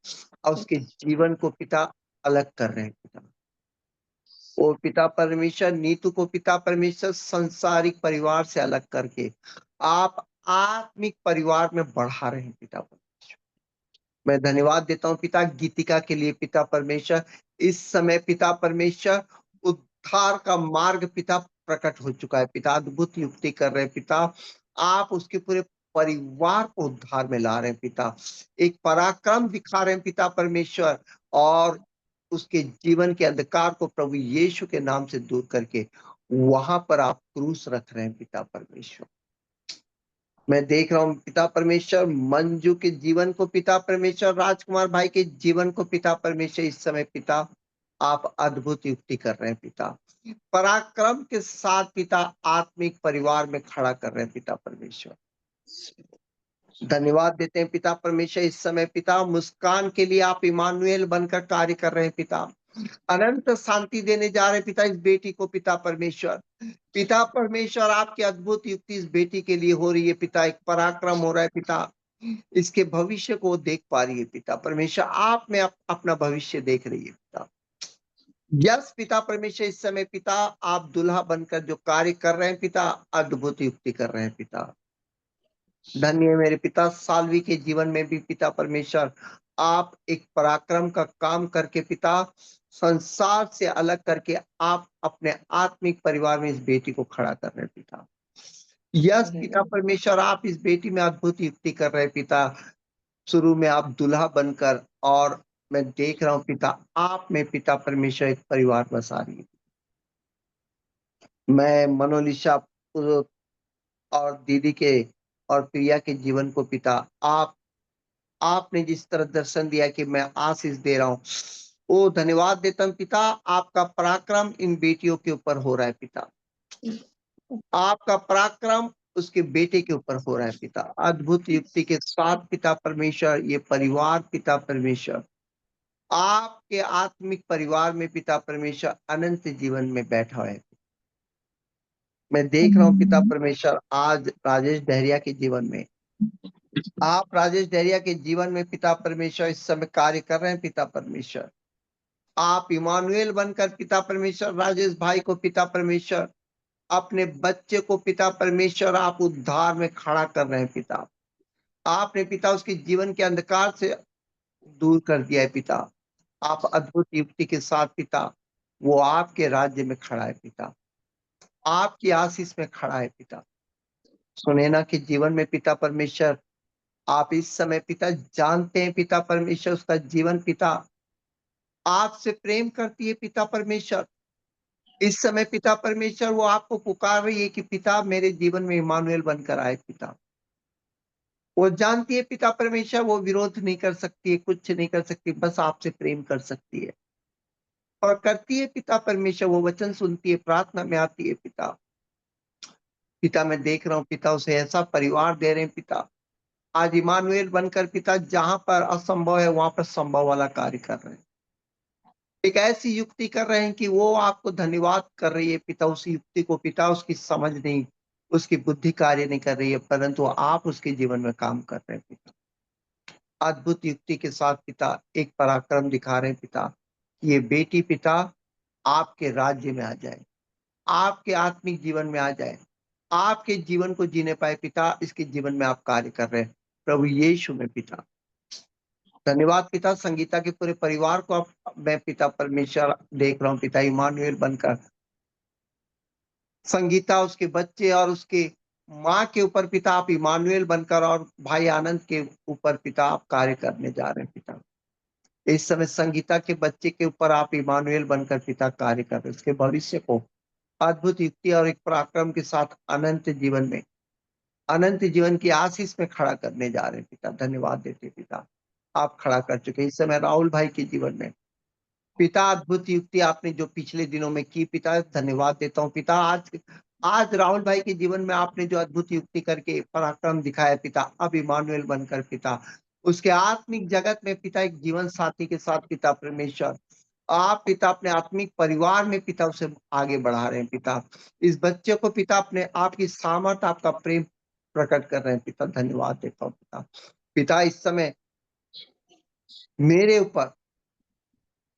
और उसके जीवन को पिता अलग कर रहे हैं पिता। ओ पिता परमेश्वर, नीतू को पिता परमेश्वर संसारिक परिवार से अलग करके आप आत्मिक परिवार में बढ़ा रहे हैं पिता परमेश्वर। मैं धन्यवाद देता हूँ पिता गीतिका के लिए पिता परमेश्वर। इस समय पिता परमेश्वर उद्धार का मार्ग पिता प्रकट हो चुका है पिता, अद्भुत युक्ति कर रहे हैं पिता। आप उसके पूरे परिवार को उद्धार में ला रहे हैं पिता, एक पराक्रम दिखा रहे हैं पिता परमेश्वर, और उसके जीवन के अंधकार को प्रभु यीशु के नाम से दूर करके वहां पर आप क्रूस रख रहे हैं पिता परमेश्वर। मैं देख रहा हूँ पिता परमेश्वर मंजू के जीवन को पिता परमेश्वर, राजकुमार भाई के जीवन को पिता परमेश्वर, इस समय पिता आप अद्भुत युक्ति कर रहे हैं पिता, पराक्रम के साथ पिता आत्मिक परिवार में खड़ा कर रहे हैं पिता परमेश्वर। धन्यवाद देते हैं पिता परमेश्वर, इस समय पिता मुस्कान के लिए आप इमानुएल बनकर कार्य कर रहे हैं पिता, अनंत शांति देने जा रहे हैं पिता इस बेटी को पिता परमेश्वर। पिता परमेश्वर आपकी अद्भुत युक्ति इस बेटी के लिए हो रही है पिता, एक पराक्रम हो रहा है पिता, इसके भविष्य को देख पा रही है पिता परमेश्वर, आप में अपना भविष्य देख रही है पिता। यस पिता परमेश्वर, इस समय पिता आप दुल्हा बनकर जो कार्य कर रहे हैं पिता, अद्भुत युक्ति कर रहे हैं पिता। धन्य है मेरे पिता साल्वी के जीवन में भी पिता परमेश्वर, आप एक पराक्रम का काम करके पिता संसार से अलग करके आप अपने आत्मिक परिवार में इस बेटी को खड़ा कर रहे हैं पिता। यस पिता परमेश्वर, आप इस बेटी में अद्भुत युक्ति कर रहे हैं पिता, शुरू में आप दुल्हा बनकर, और मैं देख रहा हूं पिता आप में पिता परमेश्वर एक परिवार बसा रही है। मैं मनोलिशा और दीदी के और प्रिया के जीवन को पिता आपने जिस तरह दर्शन दिया कि मैं आशीष दे रहा हूँ, ओ धन्यवाद देता हूँ पिता, आपका पराक्रम इन बेटियों के ऊपर हो रहा है पिता, आपका पराक्रम उसके बेटे के ऊपर हो रहा है पिता, अद्भुत युक्ति के साथ पिता परमेश्वर ये परिवार पिता परमेश्वर आपके आत्मिक परिवार में पिता परमेश्वर अनंत जीवन में बैठा है। मैं देख रहा हूँ पिता परमेश्वर आज राजेश डहरिया के जीवन में, आप राजेश डहरिया के जीवन में पिता परमेश्वर इस समय कार्य कर रहे हैं पिता परमेश्वर, आप इमानुएल बनकर पिता परमेश्वर राजेश भाई को पिता परमेश्वर, अपने बच्चे को पिता परमेश्वर आप उद्धार में खड़ा कर रहे हैं पिता, आपने पिता उसके जीवन के अंधकार से दूर कर दिया है पिता, आप अद्भुत युक्ति के साथ पिता वो आपके राज्य में खड़ा है पिता, आपकी आशीष में खड़ा है पिता। सुनैना के जीवन में पिता परमेश्वर आप इस समय पिता जानते हैं पिता परमेश्वर उसका जीवन पिता आपसे प्रेम करती है पिता परमेश्वर, इस समय पिता परमेश्वर वो आपको पुकार रही है कि पिता मेरे जीवन में इमानुएल बनकर आए पिता, वो जानती है पिता परमेश्वर वो विरोध नहीं कर सकती है, कुछ नहीं कर सकती, बस आपसे प्रेम कर सकती है और करती है पिता परमेश्वर, वो वचन सुनती है, प्रार्थना में आती है पिता। पिता मैं देख रहा हूँ पिता उसे ऐसा परिवार दे रहे हैं पिता, आज इमानुएल बनकर पिता जहां पर असंभव है वहां पर संभव वाला कार्य कर रहे हैं, एक ऐसी युक्ति कर रहे हैं कि वो आपको धन्यवाद कर रही है पिता, उस युक्ति को पिता उसकी समझ नहीं, उसकी बुद्धि कार्य नहीं कर रही है, परंतु आप उसके जीवन में काम कर रहे हैं पिता, अद्भुत युक्ति के साथ पिता एक पराक्रम दिखा रहे हैं पिता, ये बेटी पिता आपके राज्य में आ जाए, आपके आत्मिक जीवन में आ जाए, आपके जीवन को जीने पाए पिता, इसके जीवन में आप कार्य कर रहे हैं प्रभु यीशु में पिता। धन्यवाद पिता, संगीता के पूरे परिवार को आप मैं पिता परमेश्वर देख रहा हूँ पिता इमानुएल बनकर, संगीता उसके बच्चे और उसके माँ के ऊपर पिता आप इमानुएल बनकर, और भाई आनंद के ऊपर पिता आप कार्य करने जा रहे हैं पिता, इस समय संगीता के बच्चे के ऊपर आप इमानुएल बनकर पिता कार्य कर रहे हैं, उसके भविष्य को अद्भुत युक्ति और एक पराक्रम के साथ अनंत जीवन में, अनंत जीवन की आशीष में खड़ा करने जा रहे हैं पिता। धन्यवाद देते पिता, आप खड़ा कर चुके इस समय राहुल भाई के जीवन में पिता, अद्भुत युक्ति आपने जो पिछले दिनों में की पिता, धन्यवाद देता हूँ पिता। आज राहुल भाई के जीवन में आपने जो अद्भुत युक्ति करके पराक्रम दिखाया पिता, अब इमानुएल बनकर पिता उसके आत्मिक जगत में पिता एक जीवन साथी के साथ पिता परमेश्वर आप पिता अपने आत्मिक परिवार में पिता उसे आगे बढ़ा रहे हैं पिता, इस बच्चे को पिता अपने आपकी सामर्थ आपका प्रेम प्रकट कर रहे हैं पिता। धन्यवाद देता हूँ पिता। पिता इस समय मेरे ऊपर,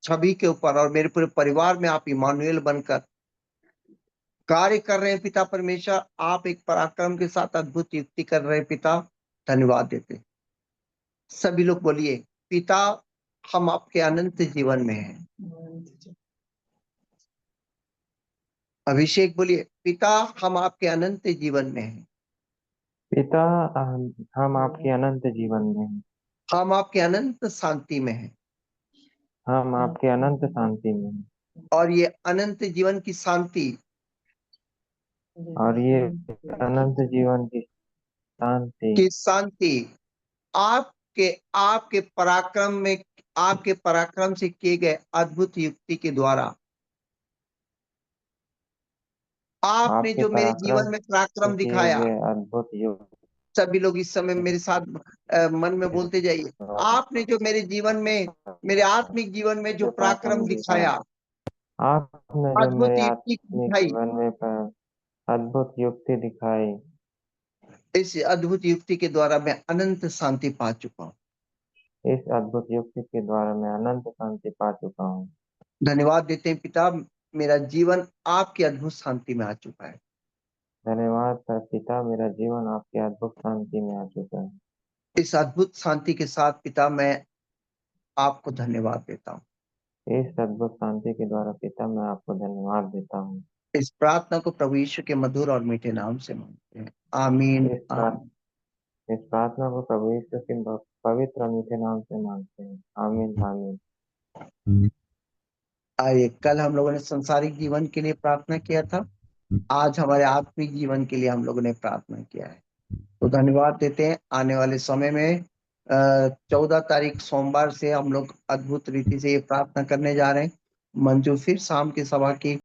छवि के ऊपर और मेरे पूरे परिवार में आप इमानुएल बनकर कार्य कर रहे हैं पिता परमेश्वर। आप एक पराक्रम के साथ अद्भुत युक्ति कर रहे हैं पिता। धन्यवाद देते। सभी लोग बोलिए, पिता हम आपके अनंत जीवन में हैं। अभिषेक बोलिए, पिता हम आपके अनंत जीवन में हैं। पिता, हम आपके अनंत जीवन में हैं। हम आपके अनंत शांति में हैं। हम आपके अनंत शांति में हैं। और ये अनंत जीवन की शांति, और ये अनंत जीवन की शांति आपके आपके पराक्रम में, आपके पराक्रम से किए गए अद्भुत युक्ति के द्वारा, आपने आपके जो मेरे पराक्रम जीवन में से पराक्रम किए दिखाया। गए अद्भुत युग सभी लोग इस समय मेरे साथ मन में बोलते जाइए, आपने जो मेरे जीवन में, मेरे आत्मिक जीवन में जो पराक्रम दिखाया, आपने जो अद्भुत मेरे युक्ति आत्मिक दिखाई, जीवन में अद्भुत युक्ति दिखाई, इस अद्भुत युक्ति के द्वारा मैं अनंत शांति पा चुका हूँ। इस अद्भुत युक्ति के द्वारा मैं अनंत शांति पा चुका हूँ। धन्यवाद देते हैं पिता, मेरा जीवन आपकी अद्भुत शांति में आ चुका है। धन्यवाद पिता, मेरा जीवन आपके अद्भुत शांति में आ चुका है। इस अद्भुत शांति के साथ पिता मैं आपको धन्यवाद देता हूँ। इस अद्भुत शांति के द्वारा पिता मैं आपको धन्यवाद देता हूँ। इस प्रार्थना को प्रभु यीशु के मधुर और मीठे नाम से मांगते हैं, आमीन। इस प्रार्थना को प्रभु यीशु के पवित्र मीठे नाम से मांगते हैं, आमीन आमीन। आइए, कल हम लोगों ने सांसारिक जीवन के लिए प्रार्थना किया था, आज हमारे आत्मिक जीवन के लिए हम लोगों ने प्रार्थना किया है। तो धन्यवाद देते हैं। आने वाले समय में 14 तारीख सोमवार से हम लोग अद्भुत रीति से ये प्रार्थना करने जा रहे हैं। मंजू फिर शाम की सभा की